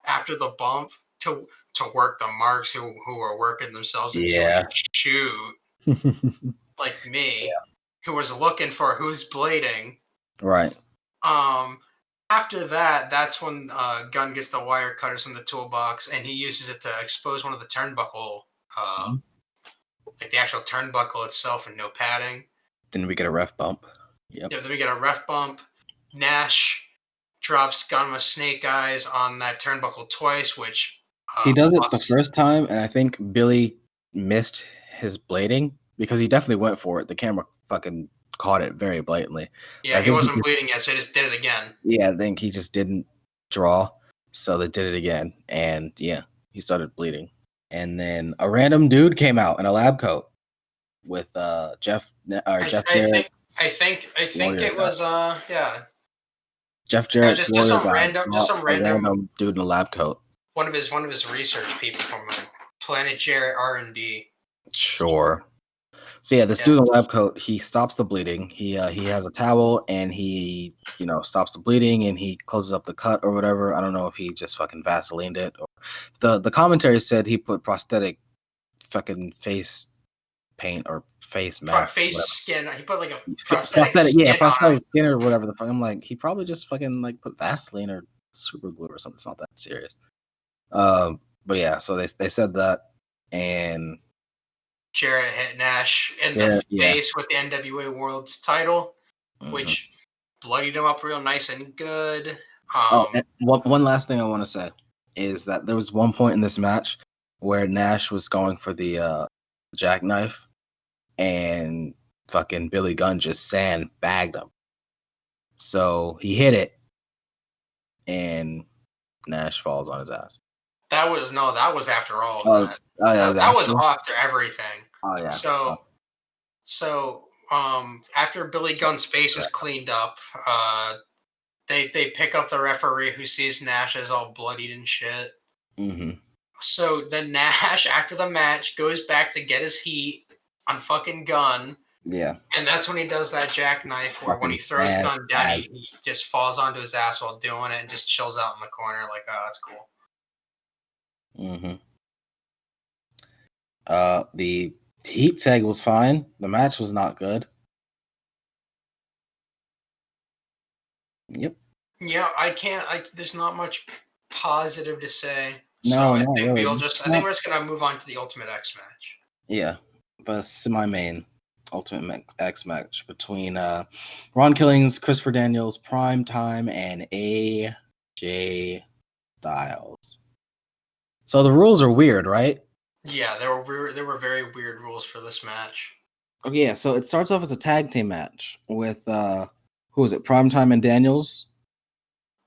after the bump to work the marks who were working themselves into a shoot, like me, who was looking for who's blading. Right. after that, that's when Gunn gets the wire cutters from the toolbox, and he uses it to expose one of the turnbuckle, like the actual turnbuckle itself, and no padding. Then we get a ref bump. Yep. Yeah, then we get a ref bump. Nash drops Gunn with snake eyes on that turnbuckle twice, which he does it the first time, and I think Billy missed his blading because he definitely went for it. The camera fucking caught it very blatantly. Yeah, he wasn't bleeding yet, so he just did it again. Yeah, I think he just didn't draw, so they did it again, and yeah, he started bleeding. And then a random dude came out in a lab coat with Jeff Jarrett. I think it was Jeff Jarrett, just some random dude in a lab coat. One of his research people from Planet Jarrett R&D. Sure. So yeah, this dude in a lab coat, he stops the bleeding. He has a towel and he, stops the bleeding and he closes up the cut or whatever. I don't know if he just fucking Vaselined it or the commentary said he put prosthetic fucking face paint or face mask. Skin. He put like a prosthetic skin or whatever the fuck. I'm like, he probably just fucking like put Vaseline or super glue or something. It's not that serious. But yeah, so they said that, and Jarrett hit Nash in the face with the NWA World's title, which bloodied him up real nice and good. And one last thing I want to say is that there was one point in this match where Nash was going for the jackknife, and fucking Billy Gunn just sandbagged him. So he hit it, and Nash falls on his ass. That was after all of that. That was after everything. Oh yeah. So after Billy Gunn's face is cleaned up, they pick up the referee who sees Nash as all bloodied and shit. Mm-hmm. So then Nash, after the match, goes back to get his heat on fucking Gunn. Yeah. And that's when he does that jackknife where when he throws Gunn down, he just falls onto his ass while doing it and just chills out in the corner like, oh, that's cool. Mm-hmm. The heat tag was fine. The match was not good. Yep. Yeah, there's not much positive to say. No, I think really. I think we're just gonna move on to the Ultimate X match. Yeah, but semi-main Ultimate X match between Ron Killings, Christopher Daniels, Prime Time, and AJ Styles. So the rules are weird, right? Yeah, there were very weird rules for this match. Okay, yeah, so it starts off as a tag team match with who was it? Primetime and Daniels?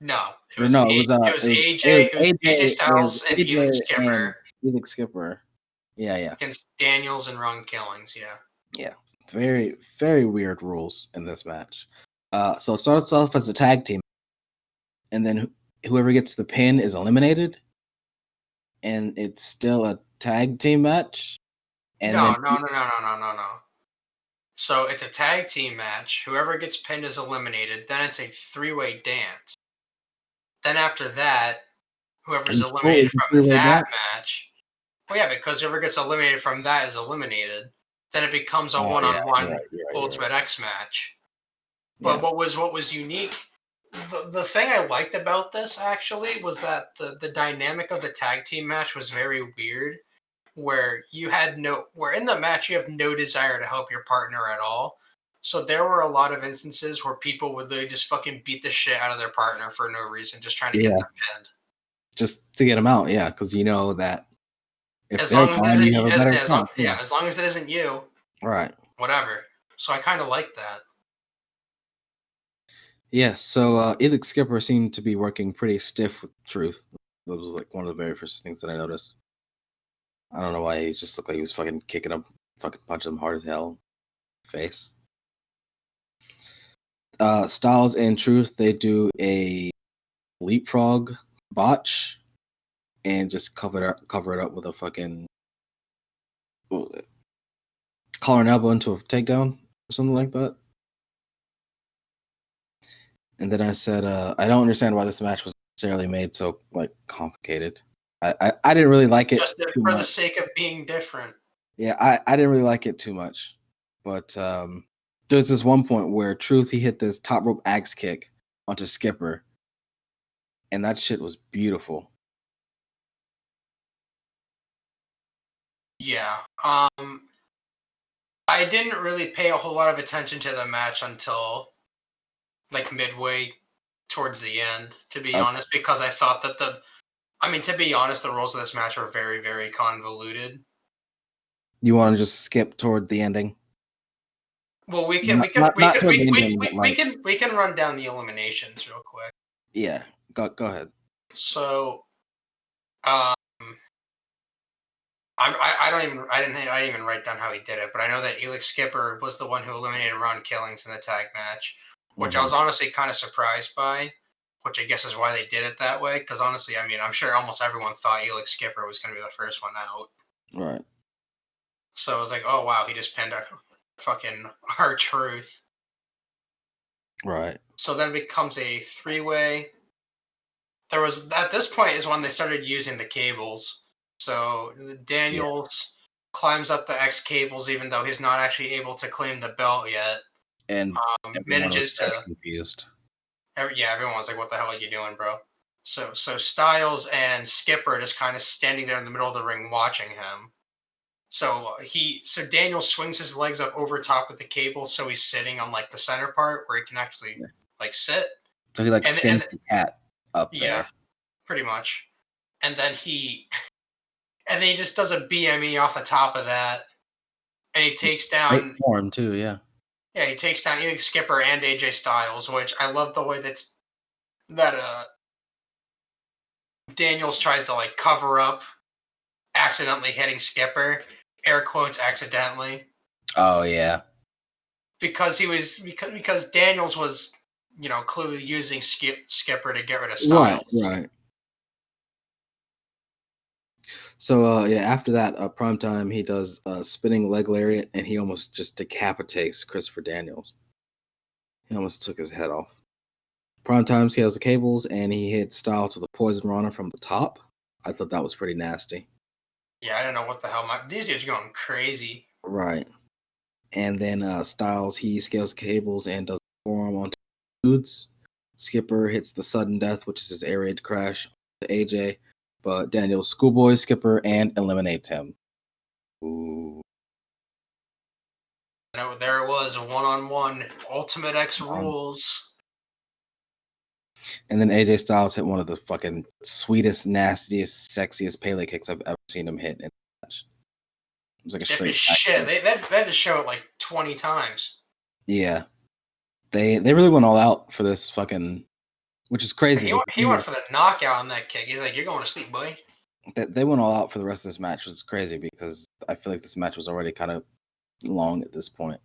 No, it was AJ Styles and Elix Skipper. Elix Skipper. Yeah. Against Daniels and Ron Killings, yeah. Yeah. Very, very weird rules in this match. So it starts off as a tag team, and then whoever gets the pin is eliminated, and it's still a tag team match. And no. So it's a tag team match. Whoever gets pinned is eliminated. Then it's a 3-way dance. Then after that, whoever's eliminated from that match. Well, yeah, because whoever gets eliminated from that is eliminated. Then it becomes a one-on-one Ultimate X match. But what was unique, the thing I liked about this actually was that the dynamic of the tag team match was very weird. Where in the match you have no desire to help your partner at all. So there were a lot of instances where people would literally just fucking beat the shit out of their partner for no reason, just trying to get them pinned. Just to get them out, yeah, because you know that if as long as it isn't you, right? Whatever. So I kind of like that. Yeah. So Elix Skipper seemed to be working pretty stiff with Truth. That was like one of the very first things that I noticed. I don't know why he just looked like he was fucking kicking him, fucking punching him hard as hell. Face. Styles and Truth, they do a leapfrog botch and just cover it up with a fucking collar and elbow into a takedown or something like that. And then I said, I don't understand why this match was necessarily made so like complicated. I didn't really like it just for the sake of being different. Yeah, I didn't really like it too much, but there's this one point where Truth he hit this top rope axe kick onto Skipper, and that shit was beautiful. Yeah. I didn't really pay a whole lot of attention to the match until like midway towards the end, to be honest, because I thought that to be honest, the rules of this match were very, very convoluted. You want to just skip toward the ending? Well, we can run down the eliminations real quick. Yeah, go ahead. So, I didn't even write down how he did it, but I know that Elix Skipper was the one who eliminated Ron Killings in the tag match, which I was honestly kind of surprised by, which I guess is why they did it that way. Because honestly, I'm sure almost everyone thought Elix Skipper was going to be the first one out. Right. So I was like, oh wow, he just pinned a fucking R-Truth. Right. So then it becomes a three-way. There was at this point is when they started using the cables. So Daniels climbs up the X cables, even though he's not actually able to claim the belt yet, and manages to confused. Everyone was like, "What the hell are you doing, bro?" So Styles and Skipper just kind of standing there in the middle of the ring watching him. So Daniel swings his legs up over top of the cable, so he's sitting on like the center part where he can actually like sit. So he skins the cat up there. Yeah, pretty much. And then he just does a BME off the top of that, and he takes down. Great form too, yeah. Yeah, he takes down either Skipper and AJ Styles, which I love the way that Daniels tries to like cover up accidentally hitting Skipper, air quotes accidentally. Oh yeah. Because Daniels was, clearly using Skipper to get rid of Styles. Right. So after that, primetime he does a spinning leg lariat and he almost just decapitates Christopher Daniels. He almost took his head off. Primetime scales the cables and he hits Styles with a poison runner from the top. I thought that was pretty nasty. Yeah, I don't know what the hell. These dudes are going crazy. Right. And then Styles, he scales the cables and does a forearm onto dudes. Skipper hits the sudden death, which is his air raid crash to AJ. But Daniels schoolboys Skipper and eliminates him. Ooh. There it was, one-on-one Ultimate X rules. And then AJ Styles hit one of the fucking sweetest, nastiest, sexiest Pele kicks I've ever seen him hit in the match. It was like a straight shit. They had to show it like 20 times. Yeah. They really went all out for this fucking, which is crazy. He went for the knockout on that kick. He's like, "You're going to sleep, boy." They went all out for the rest of this match, which is crazy because I feel like this match was already kind of long at this point.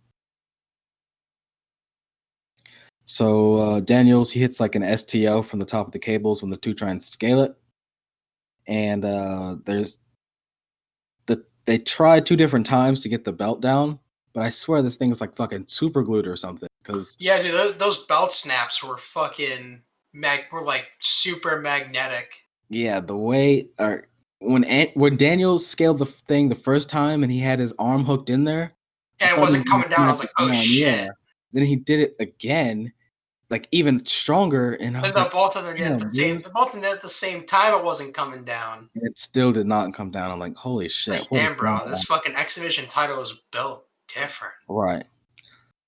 So Daniels, he hits like an STO from the top of the cables when the two try and scale it. And they tried 2 different times to get the belt down, but I swear this thing is like fucking super glued or something. Cause dude, those belt snaps were fucking were like super magnetic. Yeah, the way when Daniels scaled the thing the first time and he had his arm hooked in there, and it wasn't coming down. I was like, "Oh shit!" Yeah. Then he did it again, like even stronger, and I was like, both of them did at the same time. It wasn't coming down. It still did not come down. I'm like, holy shit! Like, damn, bro, this fucking exhibition title is built different. Right.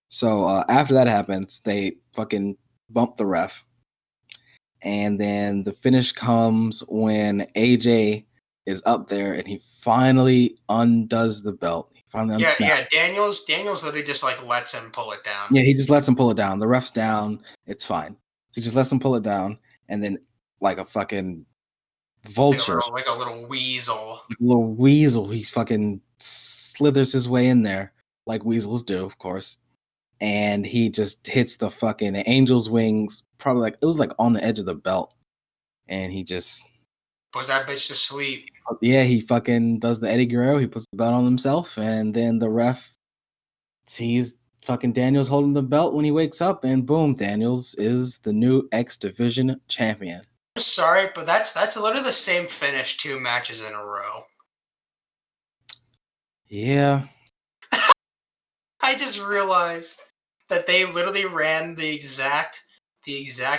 So after that happens, they fucking bump the ref. And then the finish comes when AJ is up there and he finally undoes the belt. He finally Daniels literally just like lets him pull it down. Yeah, he just lets him pull it down. The ref's down. It's fine. He just lets him pull it down. And then like a fucking vulture. Like a little weasel. He fucking slithers his way in there like weasels do, of course. And he just hits the fucking angel's wings, probably like it was like on the edge of the belt. And he just puts that bitch to sleep. Yeah, he fucking does the Eddie Guerrero. He puts the belt on himself, and then the ref sees fucking Daniels holding the belt when he wakes up, and boom, Daniels is the new X Division champion. I'm sorry, but that's literally the same finish 2 matches in a row. Yeah. I just realized that they literally ran the exact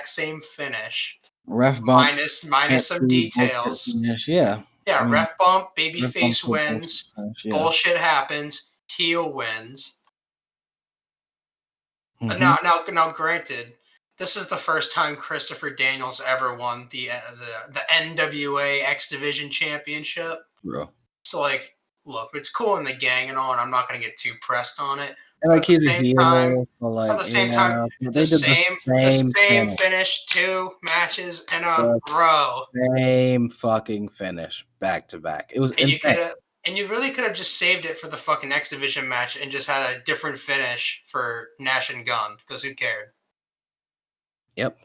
same finish Ref bump. Minus some details. Finish. Yeah. Yeah, I mean, ref bump, ref bump babyface to a wins, finish, yeah. bullshit happens, heel wins. Mm-hmm. Now, granted, this is the first time Christopher Daniels ever won the NWA X Division Championship. Bro. So, like, look, it's cool in the gang and all, and I'm not going to get too pressed on it. And But like he's a heel, so like at the same time, they did the same finish 2 matches in a row. Same fucking finish back to back. It was insane. You really could have just saved it for the fucking X Division match and just had a different finish for Nash and Gunn, because who cared? Yep.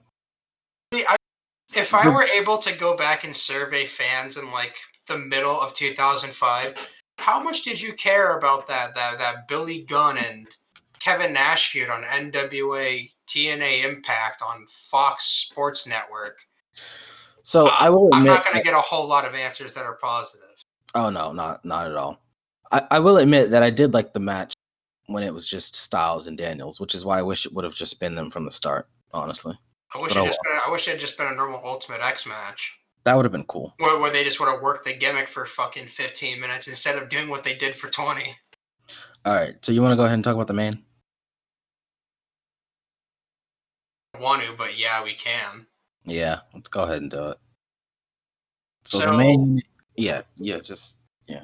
If I were able to go back and survey fans in like the middle of 2005, how much did you care about that Billy Gunn and Kevin Nash feud on NWA TNA Impact on Fox Sports Network? So I will admit, I'm not going to get a whole lot of answers that are positive. Oh no, not at all. I will admit that I did like the match when it was just Styles and Daniels, which is why I wish it would have just been them from the start, honestly. I wish it had just been a normal Ultimate X match. That would have been cool. Where they just would have worked the gimmick for fucking 15 minutes instead of doing what they did for 20. All right, so you want to go ahead and talk about the main? I want to, but yeah, we can. Yeah, let's go ahead and do it. So the main, yeah.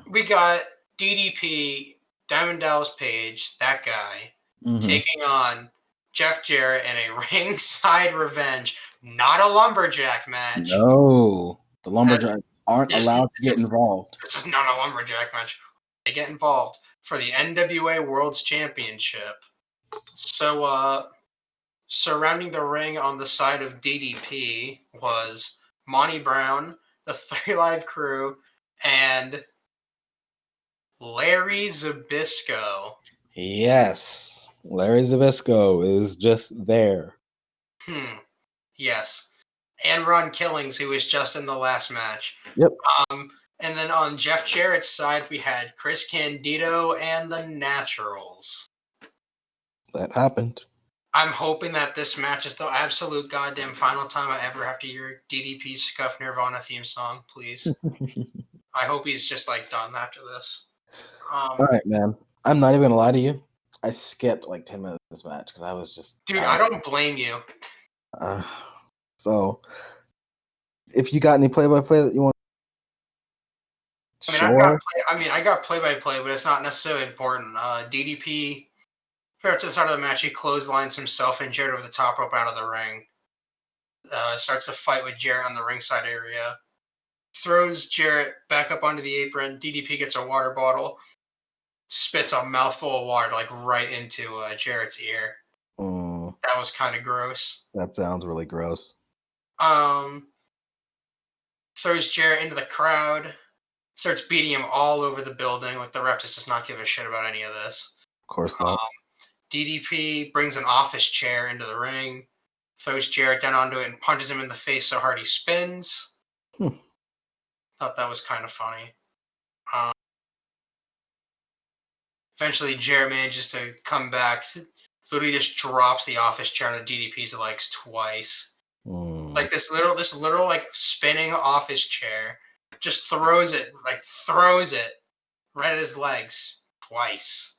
We got DDP, Diamond Dallas Page, that guy, taking on Jeff Jarrett in a ringside revenge, not a lumberjack match. No, the lumberjacks aren't allowed to get involved. This is not a lumberjack match. They get involved for the NWA World's Championship. So, surrounding the ring on the side of DDP was Monty Brown, the 3 Live Crew, and Larry Zbyszko. Yes, Larry Zbyszko is just there. Yes. And Ron Killings, who was just in the last match. Yep. And then on Jeff Jarrett's side, we had Chris Candido and the Naturals. That happened. I'm hoping that this match is the absolute goddamn final time I ever have to hear DDP's Scuff Nirvana theme song, please. I hope he's just like done after this. All right, man. I'm not even gonna lie to you. I skipped like 10 minutes of this match because I was just. Dude, I don't blame you. So, if you got any play-by-play that you want. I got play-by-play, but it's not necessarily important. DDP, prior to the start of the match, he clotheslines himself and Jarrett over the top rope out of the ring. Starts a fight with Jarrett on the ringside area. Throws Jarrett back up onto the apron. DDP gets a water bottle. Spits a mouthful of water like right into Jarrett's ear. That was kind of gross. That sounds really gross. Throws Jarrett into the crowd. Starts beating him all over the building. Like the ref just does not give a shit about any of this. Of course not. DDP brings an office chair into the ring. Throws Jarrett down onto it and punches him in the face so hard he spins. Thought that was kind of funny. Eventually, Jarrett manages to come back. Literally just drops the office chair on the DDP's legs twice. Like this literal like spinning office chair. Just throws it right at his legs twice.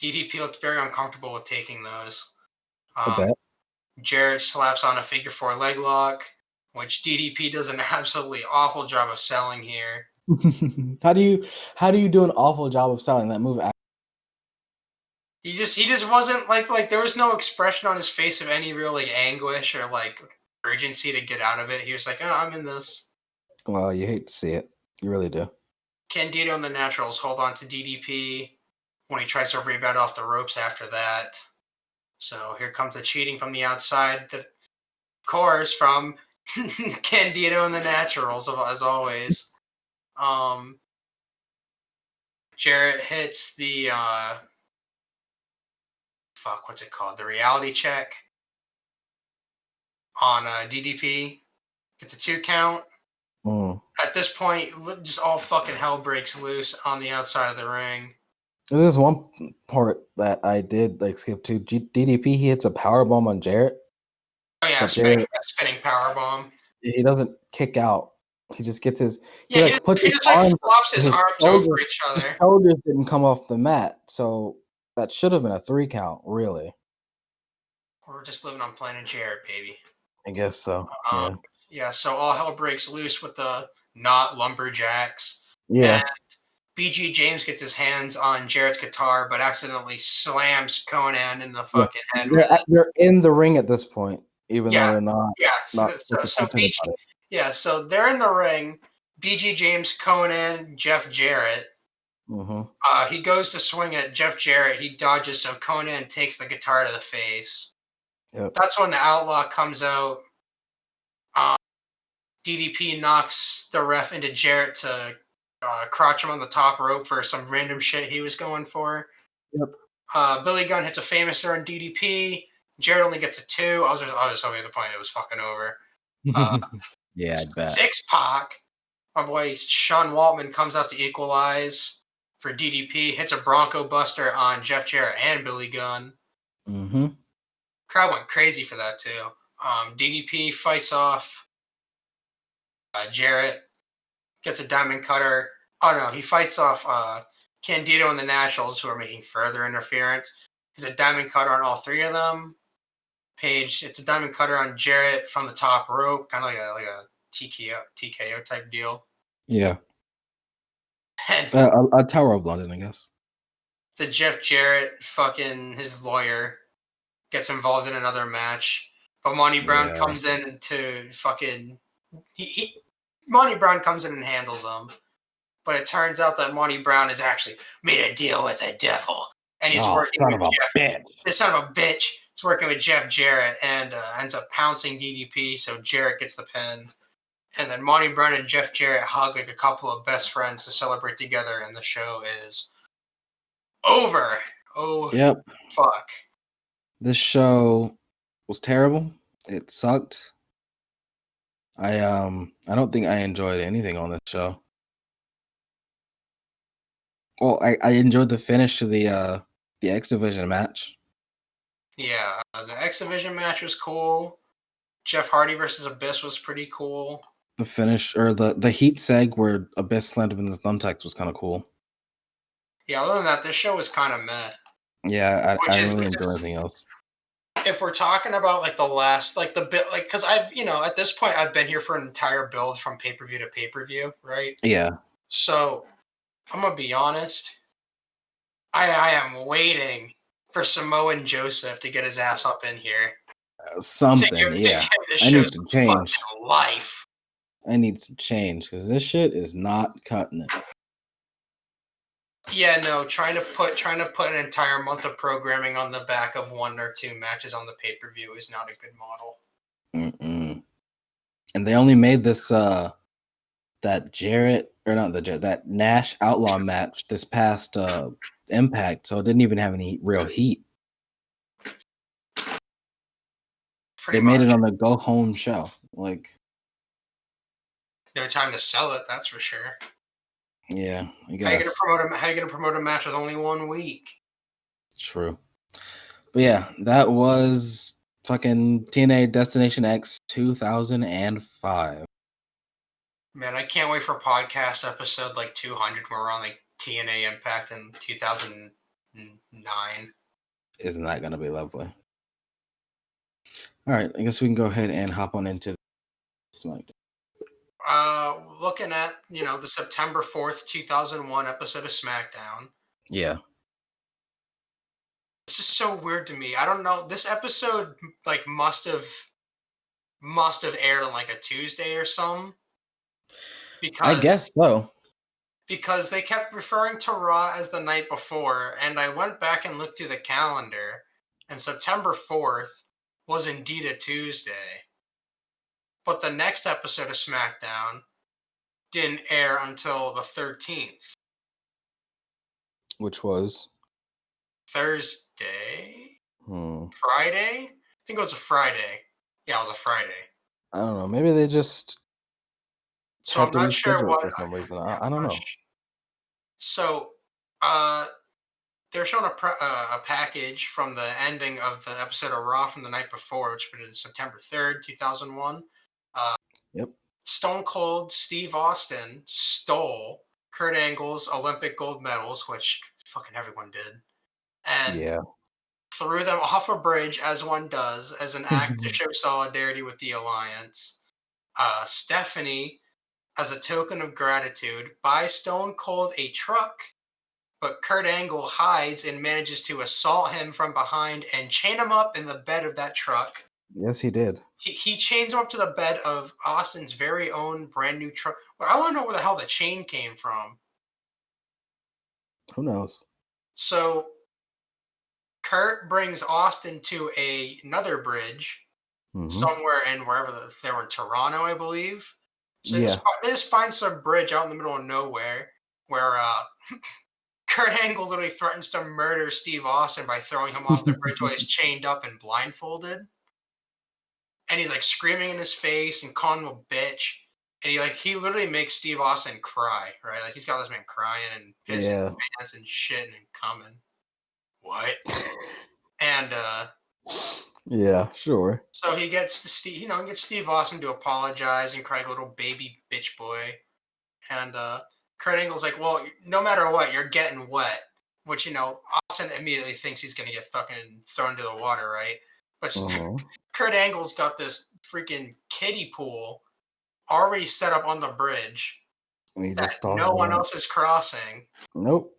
DDP looked very uncomfortable with taking those. I bet. Jarrett slaps on a figure 4 leg lock, which DDP does an absolutely awful job of selling here. How do you do an awful job of selling that move? He just wasn't like there was no expression on his face of any real like anguish or like urgency to get out of it. He was like, "Oh, I'm in this." Well, you hate to see it. You really do. Candido and the Naturals hold on to DDP when he tries to rebound off the ropes after that. So here comes the cheating from the outside. Of course, from Candido and the Naturals, as always. Jarrett hits the what's it called? The reality check on DDP. Gets a 2 count. At this point, just all fucking hell breaks loose on the outside of the ring. There's one part that I did like skip to. DDP, he hits a powerbomb on Jarrett. Oh yeah, But Jarrett, spinning power bomb. he doesn't kick out. He just gets he Yeah, like puts he his just like arms, flops his arms over each his other. shoulders didn't come off the mat, so that should have been a 3 count, really. We're just living on planet Jarrett, baby. I guess so. Um, Yeah. yeah, so all hell breaks loose with the not lumberjacks. Yeah. And BG James gets his hands on Jarrett's guitar, but accidentally slams Conan in the Yeah. fucking head with it. They're in the ring at this point, even though Yeah, they're not yeah. supposed to touch anybody. So they're in the ring. BG James, Conan, Jeff Jarrett. Mm-hmm. He goes to swing at Jeff Jarrett. He dodges, so Conan takes the guitar to the face. Yep. That's when the Outlaw comes out. DDP knocks the ref into Jarrett to crotch him on the top rope for some random shit he was going for. Yep. Billy Gunn hits a famous on DDP. Jarrett only gets a 2. I was hoping at the point it was fucking over. Yeah, I bet. 6-Pac, my boy Sean Waltman comes out to equalize for DDP. Hits a Bronco Buster on Jeff Jarrett and Billy Gunn. Mm-hmm. Crowd went crazy for that too. DDP fights off Jarrett. Gets a diamond cutter. Oh no, he fights off Candido and the Nationals, who are making further interference. He's a diamond cutter on all 3 of them. Page, it's a diamond cutter on Jarrett from the top rope, kind of like a TKO type deal. Yeah. And a Tower of London, I guess. the Jeff Jarrett, fucking his lawyer, gets involved in another match. But Monty Brown comes in to fucking Monty Brown comes in and handles him. But it turns out that Monty Brown has actually made a deal with the devil. And he's working with Jeff. This son of a bitch is working with Jeff Jarrett and ends up pouncing DDP, so Jarrett gets the pin. And then Monty Brown and Jeff Jarrett hug like a couple of best friends to celebrate together, and the show is over. Oh, yep. Fuck. This show was terrible. It sucked. I don't think I enjoyed anything on this show. Well, I enjoyed the finish to the X Division match. Yeah, the X Division match was cool. Jeff Hardy versus Abyss was pretty cool. The finish or the heat seg where Abyss slammed him in the thumbtacks was kind of cool. Yeah, other than that, this show was kind of meh. Yeah, I didn't really enjoy anything else. If we're talking about like the last, like the bit, like, because I've, at this point, I've been here for an entire build from pay-per-view to pay-per-view, right? Yeah. So I'm gonna be honest. I am waiting for Samoan Joseph to get his ass up in here. Something, yeah. I need some change. Life. I need some change because this shit is not cutting it. Yeah, no, trying to put an entire month of programming on the back of 1 or 2 matches on the pay-per-view is not a good model. Mm-mm. And they only made this that Nash Outlaw match this past Impact, so it didn't even have any real heat. They made it on the go home show. Like, no time to sell it, that's for sure. Yeah, I guess. How you gonna promote a match with only 1 week? True. But yeah, that was fucking TNA Destination X 2005. Man, I can't wait for podcast episode like 200 where we're on like TNA Impact in 2009. Isn't that gonna be lovely? All right, I guess we can go ahead and hop on into Smackdown. Looking at, the September 4th, 2001 episode of Smackdown. Yeah. This is so weird to me. I don't know. This episode like must have aired on like a Tuesday or something. I guess so. Because they kept referring to Raw as the night before, and I went back and looked through the calendar, and September 4th was indeed a Tuesday. But the next episode of SmackDown didn't air until the 13th. Which was? Thursday? Friday? I think it was a Friday. Yeah, it was a Friday. I don't know. Maybe they just so I'm not sure what for some reason. I don't know. So, they're showing a package from the ending of the episode of Raw from the night before, which was September 3rd, 2001. Yep. Stone Cold Steve Austin stole Kurt Angle's Olympic gold medals, which fucking everyone did, and Yeah. threw them off a bridge as one does as an act to show solidarity with the alliance. Stephanie, as a token of gratitude, buys Stone Cold a truck, but Kurt Angle hides and manages to assault him from behind and chain him up in the bed of that truck. Yes, he did. He chains him up to the bed of Austin's very own brand new truck. Well, I want to know where the hell the chain came from. Who knows? So Kurt brings Austin to another bridge somewhere in wherever they were in Toronto, I believe. So they just find some bridge out in the middle of nowhere where Kurt Angle literally threatens to murder Steve Austin by throwing him off the bridge while he's chained up and blindfolded. And he's like screaming in his face and calling him a bitch. And he literally makes Steve Austin cry, right? Like he's got this man crying and pissing his pants and shitting and coming. What? And yeah, sure. So he gets Steve Austin to apologize and cry like a little baby bitch boy. And Kurt Angle's like, well, no matter what, you're getting wet. Which, Austin immediately thinks he's going to get fucking thrown into the water, right? But Kurt Angle's got this freaking kiddie pool already set up on the bridge that no one else is crossing. Nope.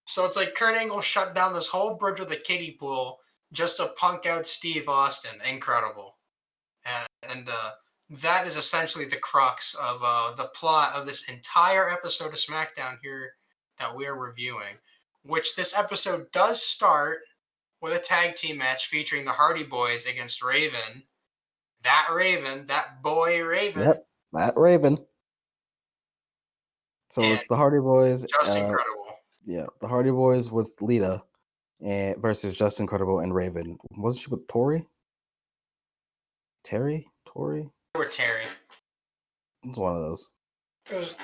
So it's like Kurt Angle shut down this whole bridge with a kiddie pool just to punk out Steve Austin. Incredible. And that is essentially the crux of the plot of this entire episode of SmackDown here that we're reviewing, which this episode does start with a tag team match featuring the Hardy Boys against Raven. That boy Raven. Yep, that Raven. So and it's the Hardy Boys. Just incredible. Yeah, the Hardy Boys with Lita versus Just Incredible and Raven. Wasn't she with Tori? Tori? They were Terry. It's one of those.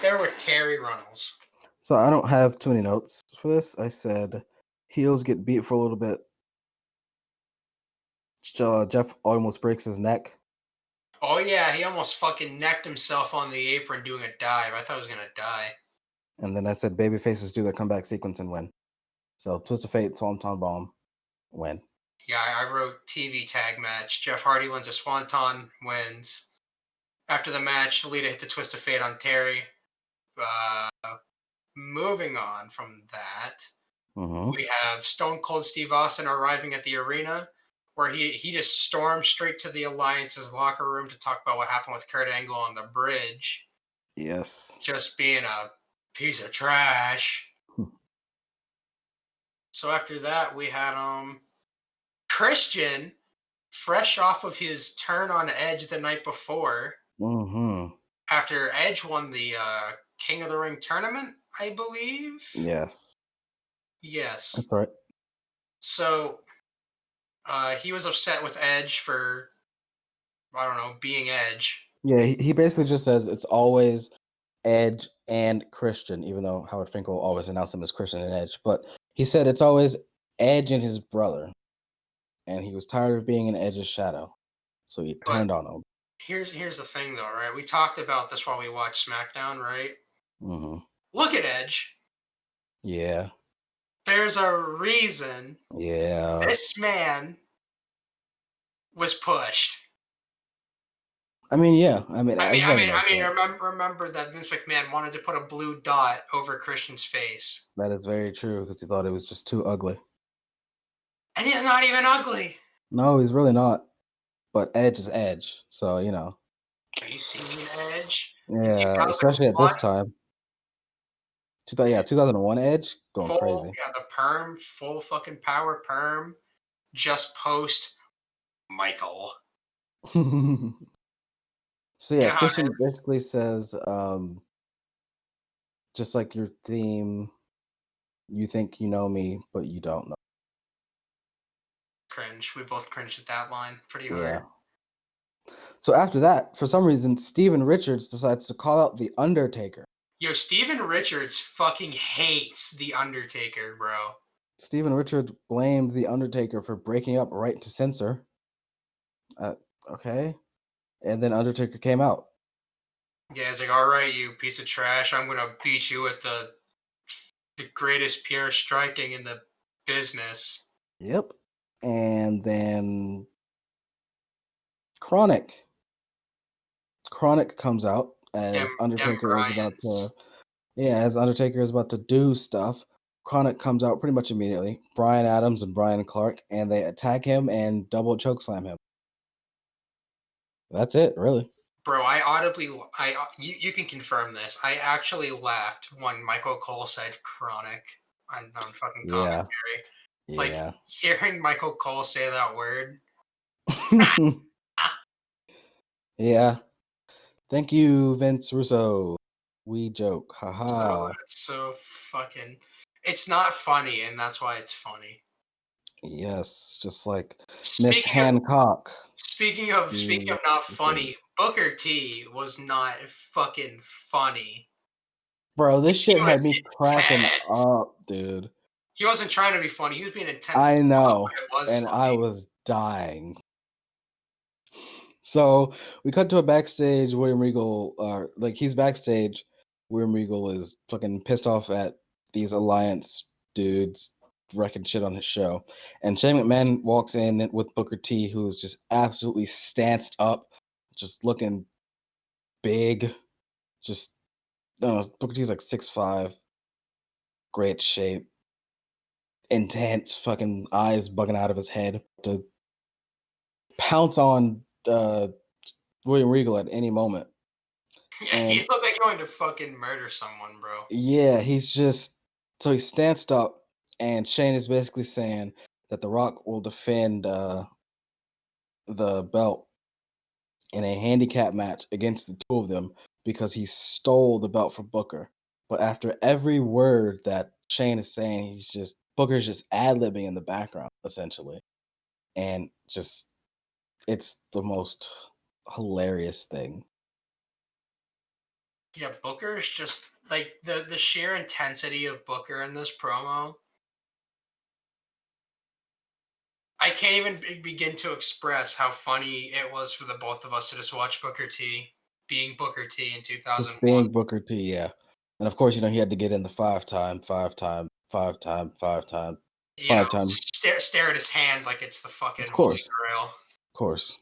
There were Terry Runnels. So I don't have too many notes for this. I said heels get beat for a little bit. Jeff almost breaks his neck. Oh, yeah, he almost fucking necked himself on the apron doing a dive. I thought he was going to die. And then I said babyfaces do their comeback sequence and win. So Twist of Fate, Swanton Bomb, win. Yeah, I wrote TV tag match. Jeff Hardy lands a Swanton, wins. After the match, Lita hit the Twist of Fate on Terry. Moving on from that, we have Stone Cold Steve Austin arriving at the arena, where he just stormed straight to the Alliance's locker room to talk about what happened with Kurt Angle on the bridge. Yes. Just being a piece of trash. So after that, we had Christian, fresh off of his turn on Edge the night before. After Edge won the King of the Ring tournament, I believe. Yes. Yes. That's right. So he was upset with Edge for, I don't know, being Edge. Yeah, he basically just says it's always Edge and Christian, even though Howard Finkel always announced him as Christian and Edge. But he said it's always Edge and his brother. And he was tired of being in Edge's shadow. So he turned on him. Here's the thing, though, right? We talked about this while we watched SmackDown, right? Look at Edge. Yeah. There's a reason this man was pushed. I mean, yeah. I mean, remember that Vince McMahon wanted to put a blue dot over Christian's face. That is very true, because he thought it was just too ugly. And he's not even ugly. No, he's really not. But Edge is Edge, so, Are you seeing Edge? Yeah, especially at this time. 2001 Edge, going crazy. Yeah, the perm, full fucking power perm, just post Michael. So yeah, Christian basically says, just like your theme, you think you know me, but you don't know. Cringe. We both cringed at that line pretty hard. Yeah. So after that, for some reason, Steven Richards decides to call out The Undertaker. Yo, Steven Richards fucking hates The Undertaker, bro. Steven Richards blamed The Undertaker for breaking up right to censor. Uh, okay. And then Undertaker came out. Yeah, it's like, all right, you piece of trash. I'm gonna beat you with the greatest pure striking in the business. Yep. And then Chronic. Chronic comes out Dem as Dem Undertaker is about to Bryans. as Undertaker is about to do stuff. Chronic comes out pretty much immediately. Brian Adams and Brian Clark, and they attack him and double chokeslam him. That's it, really. Bro, I audibly, you can confirm this. I actually laughed when Michael Cole said "chronic" on fucking Yeah, commentary. Like yeah. hearing Michael Cole say that word. Yeah. Thank you, Vince Russo. We joke. Haha. It's so fucking. It's not funny, and that's why it's funny. Yes, just like Miss Speaking of Hancock. speaking of not funny, Booker T was not fucking funny. Bro, this He shit was had me cracking intense. up, dude. He wasn't trying to be funny. He was being intense as I fuck, know. but it was And I funny. was dying. So we cut to a backstage. William Regal, like he's backstage. William Regal is fucking pissed off at these Alliance dudes wrecking shit on his show. And Shane McMahon walks in with Booker T, who is just absolutely stanced up, just looking big. Just, I don't know, Booker T's like 6'5", great shape, intense, fucking eyes bugging out of his head to pounce on William Regal at any moment. Yeah, he And looked like going to fucking murder someone, bro. yeah, he's just so he stanced up, and Shane is basically saying that The Rock will defend the belt in a handicap match against the two of them because he stole the belt from Booker. But after every word that Shane is saying, Booker's just ad-libbing in the background, essentially. And just it's the most hilarious thing. Yeah, Booker is just like the sheer intensity of Booker in this promo. I can't even begin to express how funny it was for the both of us to just watch Booker T being Booker T in Just 2001. being Booker T, yeah. And of course, he had to get in the five time, five time, five time, five time, You know, five time. stare at his hand like it's the fucking Of Holy course, Grail. of course.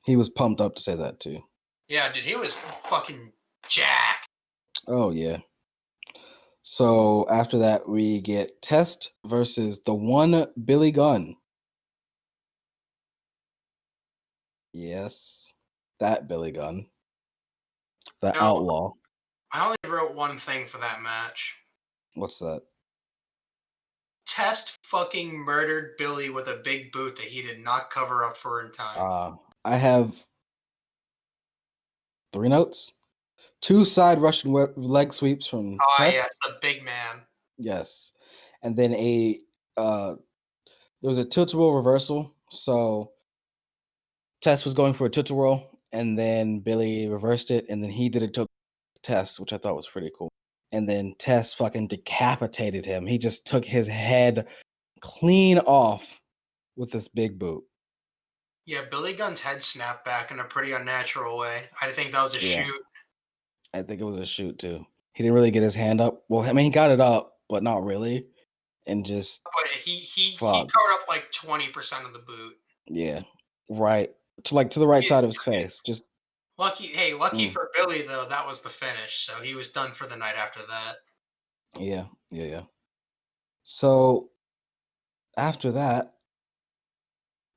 He was pumped up to say that too. Yeah, dude, he was fucking jacked. Oh yeah. So after that, we get Test versus the one Billy Gunn. Yes, that Billy Gunn, the No, outlaw. I only wrote one thing for that match. What's that? Test fucking murdered Billy with a big boot that he did not cover up for in time. I have 3 notes. 2 side Russian leg sweeps from Oh, yes, Test. the big man. Yes, and then uh, there was a tilt-a-whirl reversal. So Test was going for a tilt-a-whirl, and then Billy reversed it, and then he did a tilt Test, which I thought was pretty cool. And then Test fucking decapitated him. He just took his head clean off with this big boot. Yeah, Billy Gunn's head snapped back in a pretty unnatural way. I think that was a Yeah, shoot. I think it was a shoot too. He didn't really get his hand up. Well, I mean, he got it up, but not really. And just But he fuck. covered up like 20% of the boot. Yeah. Right. To the right He's side of his face. Just lucky mm, for Billy though, that was the finish. So he was done for the night after that. yeah. Yeah, yeah. So after that,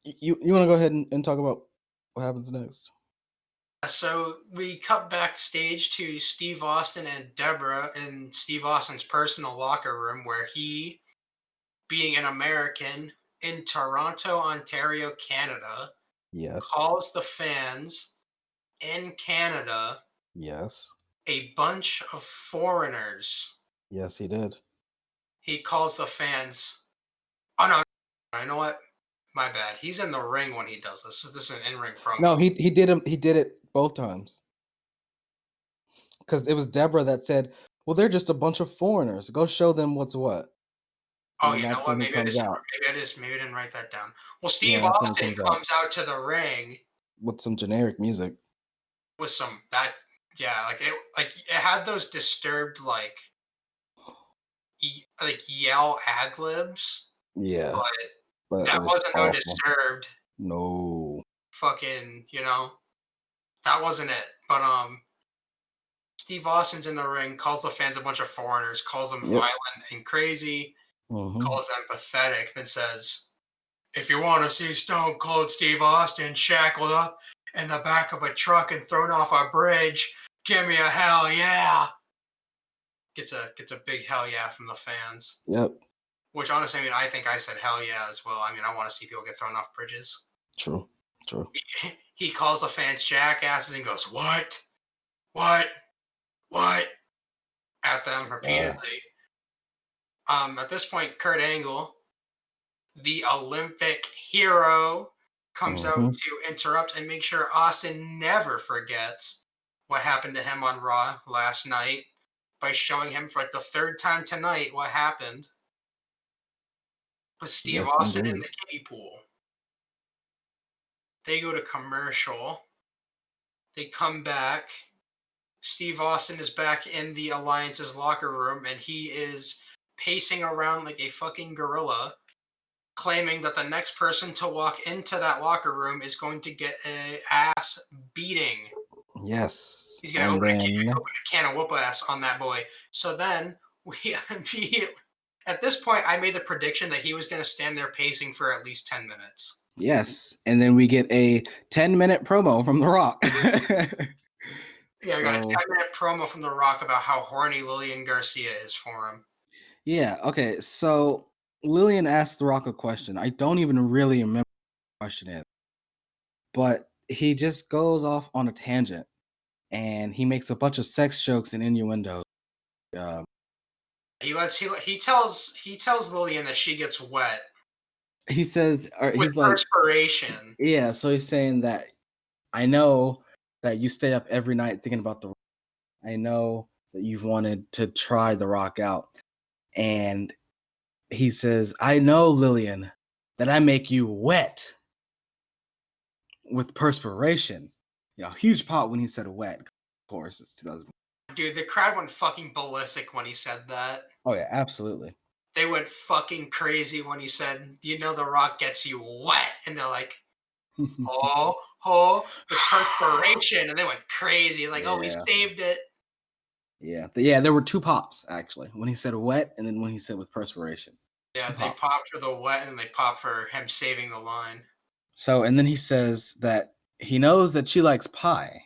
you want to go ahead and talk about what happens next? So we cut backstage to Steve Austin and Deborah in Steve Austin's personal locker room where he, being an American in Toronto, Ontario, Canada, Yes. calls the fans in Canada Yes. a bunch of foreigners. Yes, he did. He calls the fans. Oh no, you know what? My bad. He's in the ring when he does this. This is an in-ring No, promo. he did it both times. Because it was Deborah that said, "Well, they're just a bunch of foreigners. Go show them what's what." Oh, And you know that's what? when he Maybe I comes just out. maybe I didn't write that down. Well, Yeah, Steve that's when he Austin comes out comes out to the ring with some generic music. with some that yeah, like it had those disturbed like yell ad libs, Yeah, but but it that was wasn't no awful. disturbed No. fucking, that wasn't it. But Steve Austin's in the ring, calls the fans a bunch of foreigners, calls them Yep. violent and crazy, Hmm. calls them pathetic, then says, if you want to see Stone Cold Steve Austin shackled up in the back of a truck and thrown off a bridge, give me a hell yeah. Gets a big hell yeah from the fans. Yep. Which honestly, I mean, I think I said hell yeah as well. I mean, I want to see people get thrown off bridges. True. True. He calls the fans jackasses and goes, what? What? What? At them repeatedly. At this point, Kurt Angle, the Olympic hero, comes out Hmm. to interrupt and make sure Austin never forgets what happened to him on Raw last night by showing him for like the third time tonight what happened with Steve Yes, Austin in indeed. the kiddie pool. They go to commercial. They come back. Steve Austin is back in the Alliance's locker room and he is pacing around like a fucking gorilla, claiming that the next person to walk into that locker room is going to get a ass beating. Yes. He's gonna And then, open a can of whoop ass on that boy. So then we immediately, at this point, I made the prediction that he was gonna stand there pacing for at least 10 minutes. yes. And then we get a 10-minute promo from The Rock. Yeah, I got a So, 10-minute promo from The Rock about how horny Lillian Garcia is for him. yeah. Okay. So, Lillian asked The Rock a question. I don't even really remember what the question is, but he just goes off on a tangent and he makes a bunch of sex jokes and innuendos. Um, He tells Lillian that she gets wet he says, or with he's like, perspiration. yeah. So he's saying that I know that you stay up every night thinking about The Rock. I know that you've wanted to try The Rock out. And he says, I know, Lillian, that I make you wet with perspiration. You know, huge pop when he said wet. Of course, it's 2000. Dude, the crowd went fucking ballistic when he said that. Oh, yeah, absolutely. They went fucking crazy when he said, The Rock gets you wet. And they're like, with perspiration. And they went crazy. Like, oh, we Yeah. saved it. Yeah. Yeah, there were two pops, actually, when he said wet and then when he said with perspiration. Yeah, Two they pops. popped for the wet and they popped for him saving the line. So, and then he says that he knows that she likes pie,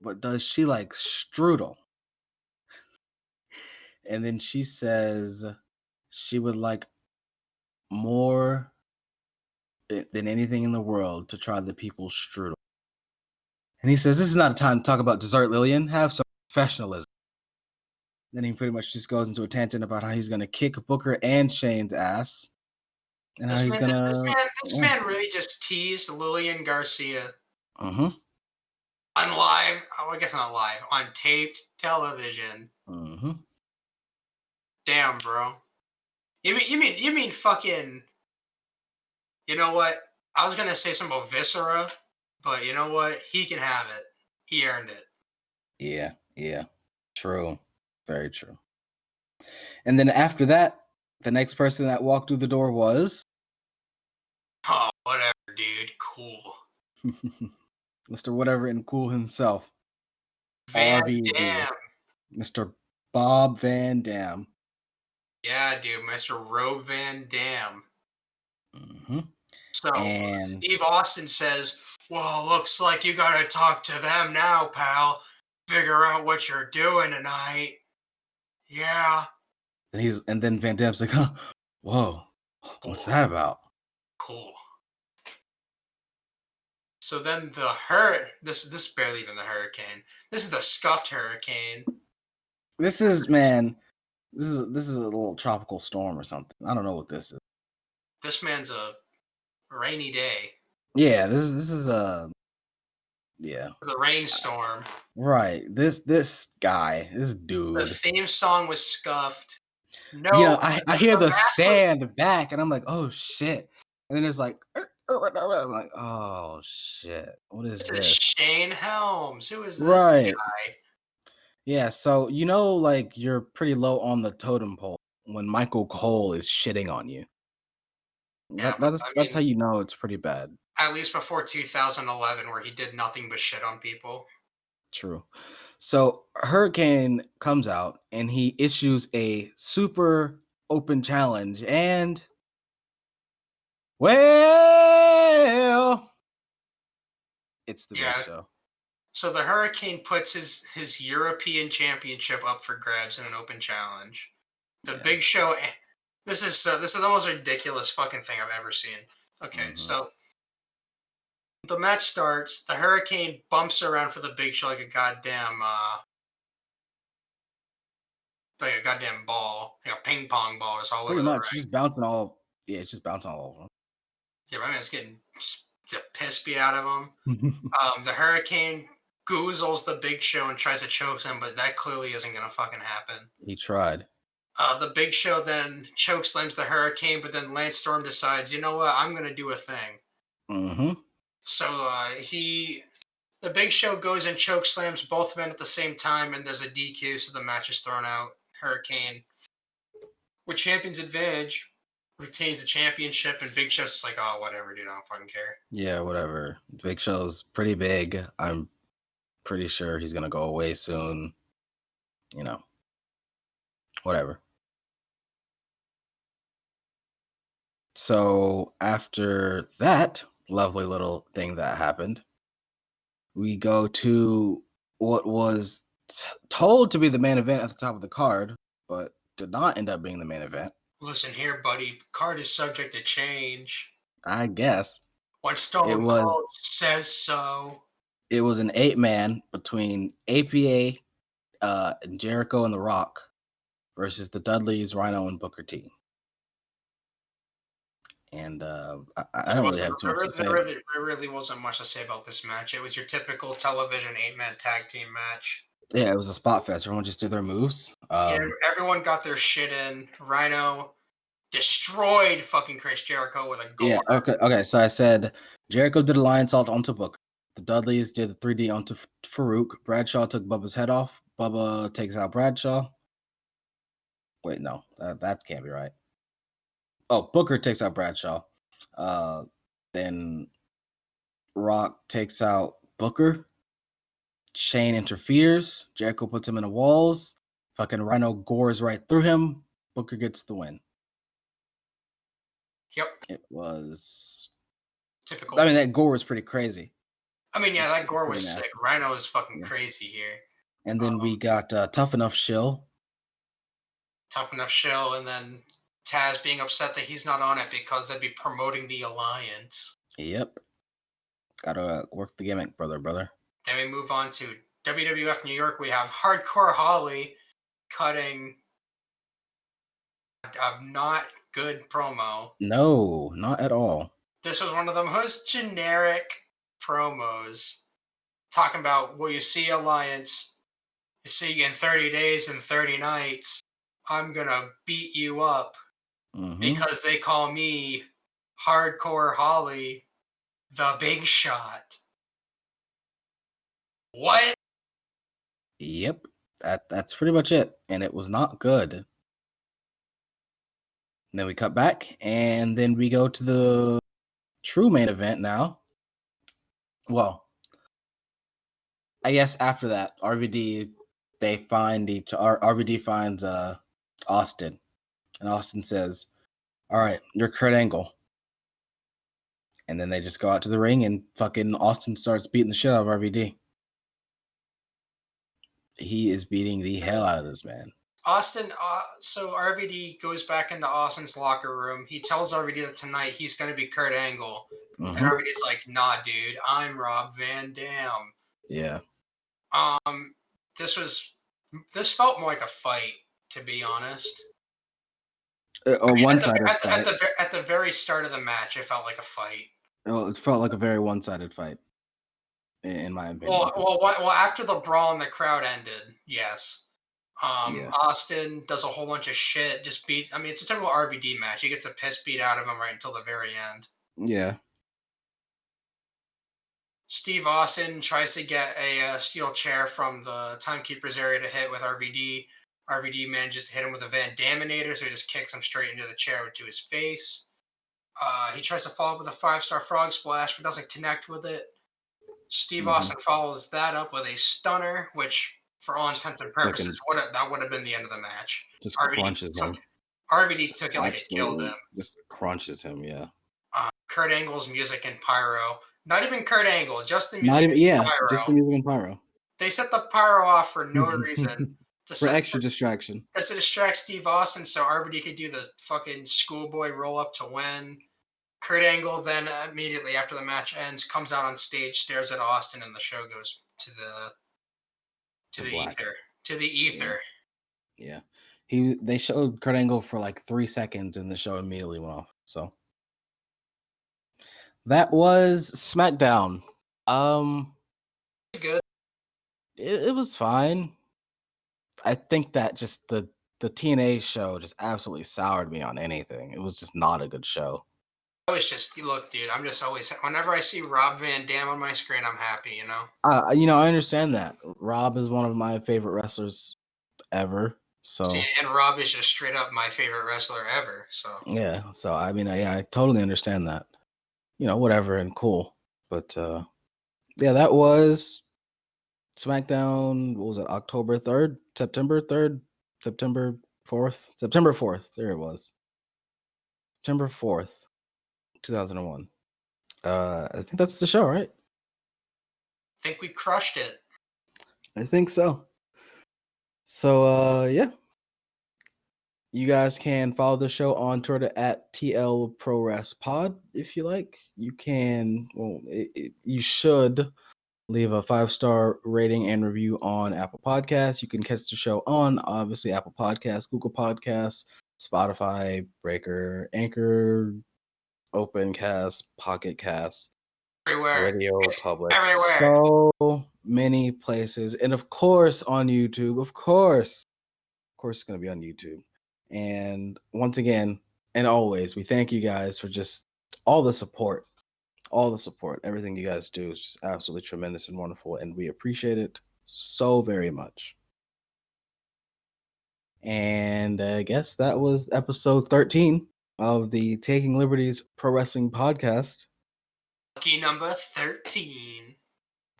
but does she like strudel? And then she says she would like more than anything in the world to try the people's strudel. And he says, this is not a time to talk about dessert, Lillian. Have some professionalism. Then he pretty much just goes into a tangent about how he's going to kick Booker and Shane's ass. And how This he's man, going this to. man, this man really just teased Lillian Garcia Mm-hmm. on live. Oh, I guess not live, on taped television. Mm-hmm. Damn, bro. You mean fucking? You know what? I was gonna say something about Viscera, but you know what? He can have it. He earned it. Yeah. Yeah. True. Very true. And then after that, the next person that walked through the door was Oh, whatever, dude. Cool. Mr. Whatever and Cool himself, Van RVD, Dam. Mr. Bob Van Dam. Yeah, dude, Mr. Rob Van Dam. Mm-hmm. So And Steve Austin says, "Well, looks like you gotta talk to them now, pal. Figure out what you're doing tonight." Yeah, then Van Dam's like, huh, whoa, what's cool, that about? cool. So then this is barely even the hurricane. This is the scuffed hurricane. This is man, this is a little tropical storm or something. I don't know what this is. This man's a rainy day. Yeah, this is a yeah. The rainstorm. Right. This guy, this The dude. theme song was scuffed. No, I hear the the mask was. stand back, and I'm like, "Oh, shit." And then it's like, I'm like, "Oh, shit. What is This is this?" Shane Helms. Who is this Right. guy? Yeah, so, like, you're pretty low on the totem pole when Michael Cole is shitting on you. Yeah, I That's how mean, you know it's pretty bad. at least before 2011, where he did nothing but shit on people. True. So Hurricane comes out and he issues a super open challenge, and well, it's the Big Yeah. Show. So the Hurricane puts his European Championship up for grabs in an open challenge. The Yeah. Big Show. This is the most ridiculous fucking thing I've ever seen. Okay, Hmm. so the match starts. The Hurricane bumps around for the Big Show like a goddamn ball, like a ping pong ball, just all over Pretty the much, ring. just bouncing all. Yeah, it's just bouncing all over Yeah, my man's getting the piss beat out of him. him. The Hurricane goozles the Big Show and tries to choke him, but that clearly isn't gonna fucking happen. He tried. The Big Show then chokeslams the Hurricane, but then Lance Storm decides, you know what, I'm gonna do a thing. Hmm. So the Big Show goes and chokeslams both men at the same time, and there's a DQ, so the match is thrown out. Hurricane, with champion's advantage, retains the championship, and Big Show's just like, oh, whatever, dude, I don't fucking care. Yeah, whatever. Big Show's pretty big. I'm pretty sure he's gonna go away soon. You know, whatever. So after that lovely little thing that happened, we go to what was told to be the main event at the top of the card, but did not end up being the main event. Listen here, buddy, card is subject to change. I guess When it Stone was Cold says so. it was an 8-man between APA, Jericho, and The Rock versus the Dudleys, Rhino, and Booker T. And I There don't was really have too much to there say. really there really wasn't much to say about this match. It was your typical television 8-man tag team match. Yeah, it was a spot fest. Everyone just did their moves. Yeah, everyone got their shit in. Rhino destroyed fucking Chris Jericho with a Yeah. gore. Okay. So I said Jericho did a lion salt onto Booker. The Dudleys did the 3D onto Farouk. Bradshaw took Bubba's head off. Bubba takes out Bradshaw. Wait, no, that can't be right. Oh, Booker takes out Bradshaw. Then Rock takes out Booker. Shane interferes. Jericho puts him in the walls. Fucking Rhino gores right through him. Booker gets the win. Yep, It was. typical. I mean, that gore was pretty crazy. I mean, yeah, It's that gore pretty was sick. nasty. Rhino is fucking Yeah. crazy here. And then we got Tough Enough Shill. Tough Enough Shell, and then Taz being upset that he's not on it because they'd be promoting the alliance. Yep. Gotta work the gimmick, brother. Then we move on to WWF New York. We have Hardcore Holly cutting a not good promo. No, not at all. This was one of the most generic promos. Talking about, well, you see Alliance, you see in 30 days and 30 nights, I'm gonna beat you up because they call me Hardcore Holly, the Big Shot. What? Yep. That's pretty much it. And it was not good. And then we cut back, and then we go to the true main event now. Well, I guess after that, RVD RVD finds Austin, and Austin says, "All right, you're Kurt Angle." And then they just go out to the ring, and fucking Austin starts beating the shit out of RVD. He is beating the hell out of this man. Austin, so RVD goes back into Austin's locker room. He tells RVD that tonight he's going to be Kurt Angle. And RVD's like, nah, dude, I'm Rob Van Dam. Yeah. This felt more like a fight, to be honest. A one-sided fight. At the very start of the match, it felt like a fight. Well, it felt like a very one-sided fight, in my opinion. Well, after the brawl in the crowd ended, yes. Austin does a whole bunch of shit. Just beat. I mean, it's a typical RVD match. He gets a piss beat out of him right until the very end. Yeah. Steve Austin tries to get a steel chair from the timekeeper's area to hit with RVD. RVD manages to hit him with a Van Daminator, so he just kicks him straight into the chair to his face. He tries to follow up with a 5-star frog splash, but doesn't connect with it. Steve Austin follows that up with a stunner, which, for all intents and purposes, that would have been the end of the match. Just crunches him. RVD took it like it killed him. Just crunches him, yeah. Kurt Angle's music and pyro. Not even Kurt Angle, just the music and pyro. Just the music and pyro. They set the pyro off for no reason. For extra distraction. Just to distract Steve Austin so RVD could do the fucking schoolboy roll up to win. Kurt Angle then immediately after the match ends comes out on stage, stares at Austin, and the show goes to the ether. To the ether. Yeah. They showed Kurt Angle for like 3 seconds and the show immediately went off. So that was Smackdown. Good. It was fine. I think that just the TNA show just absolutely soured me on anything. It was just not a good show. I was just, look, dude, I'm just always, whenever I see Rob Van Dam on my screen, I'm happy, you know? I understand that. Rob is one of my favorite wrestlers ever. So and Rob is just straight up my favorite wrestler ever. So yeah. So I mean, I totally understand that. Whatever and cool. But yeah, that was SmackDown. What was it? October 3rd, September 3rd, September 4th, September 4th. There it was. September 4th, 2001. I think that's the show, right? I think we crushed it. I think so. So yeah. You guys can follow the show on Twitter at TLProWrestPod if you like. You can, you should leave a 5-star rating and review on Apple Podcasts. You can catch the show on, obviously, Apple Podcasts, Google Podcasts, Spotify, Breaker, Anchor, Opencast, Pocket Cast, everywhere. Radio Public. Everywhere. So many places. And of course on YouTube. Of course it's going to be on YouTube. And once again, and always, we thank you guys for just all the support. Everything you guys do is just absolutely tremendous and wonderful, and we appreciate it so very much. And I guess that was episode 13 of the Taking Liberties Pro Wrestling Podcast. Lucky number 13.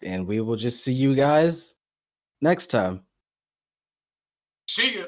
And we will just see you guys next time. See ya.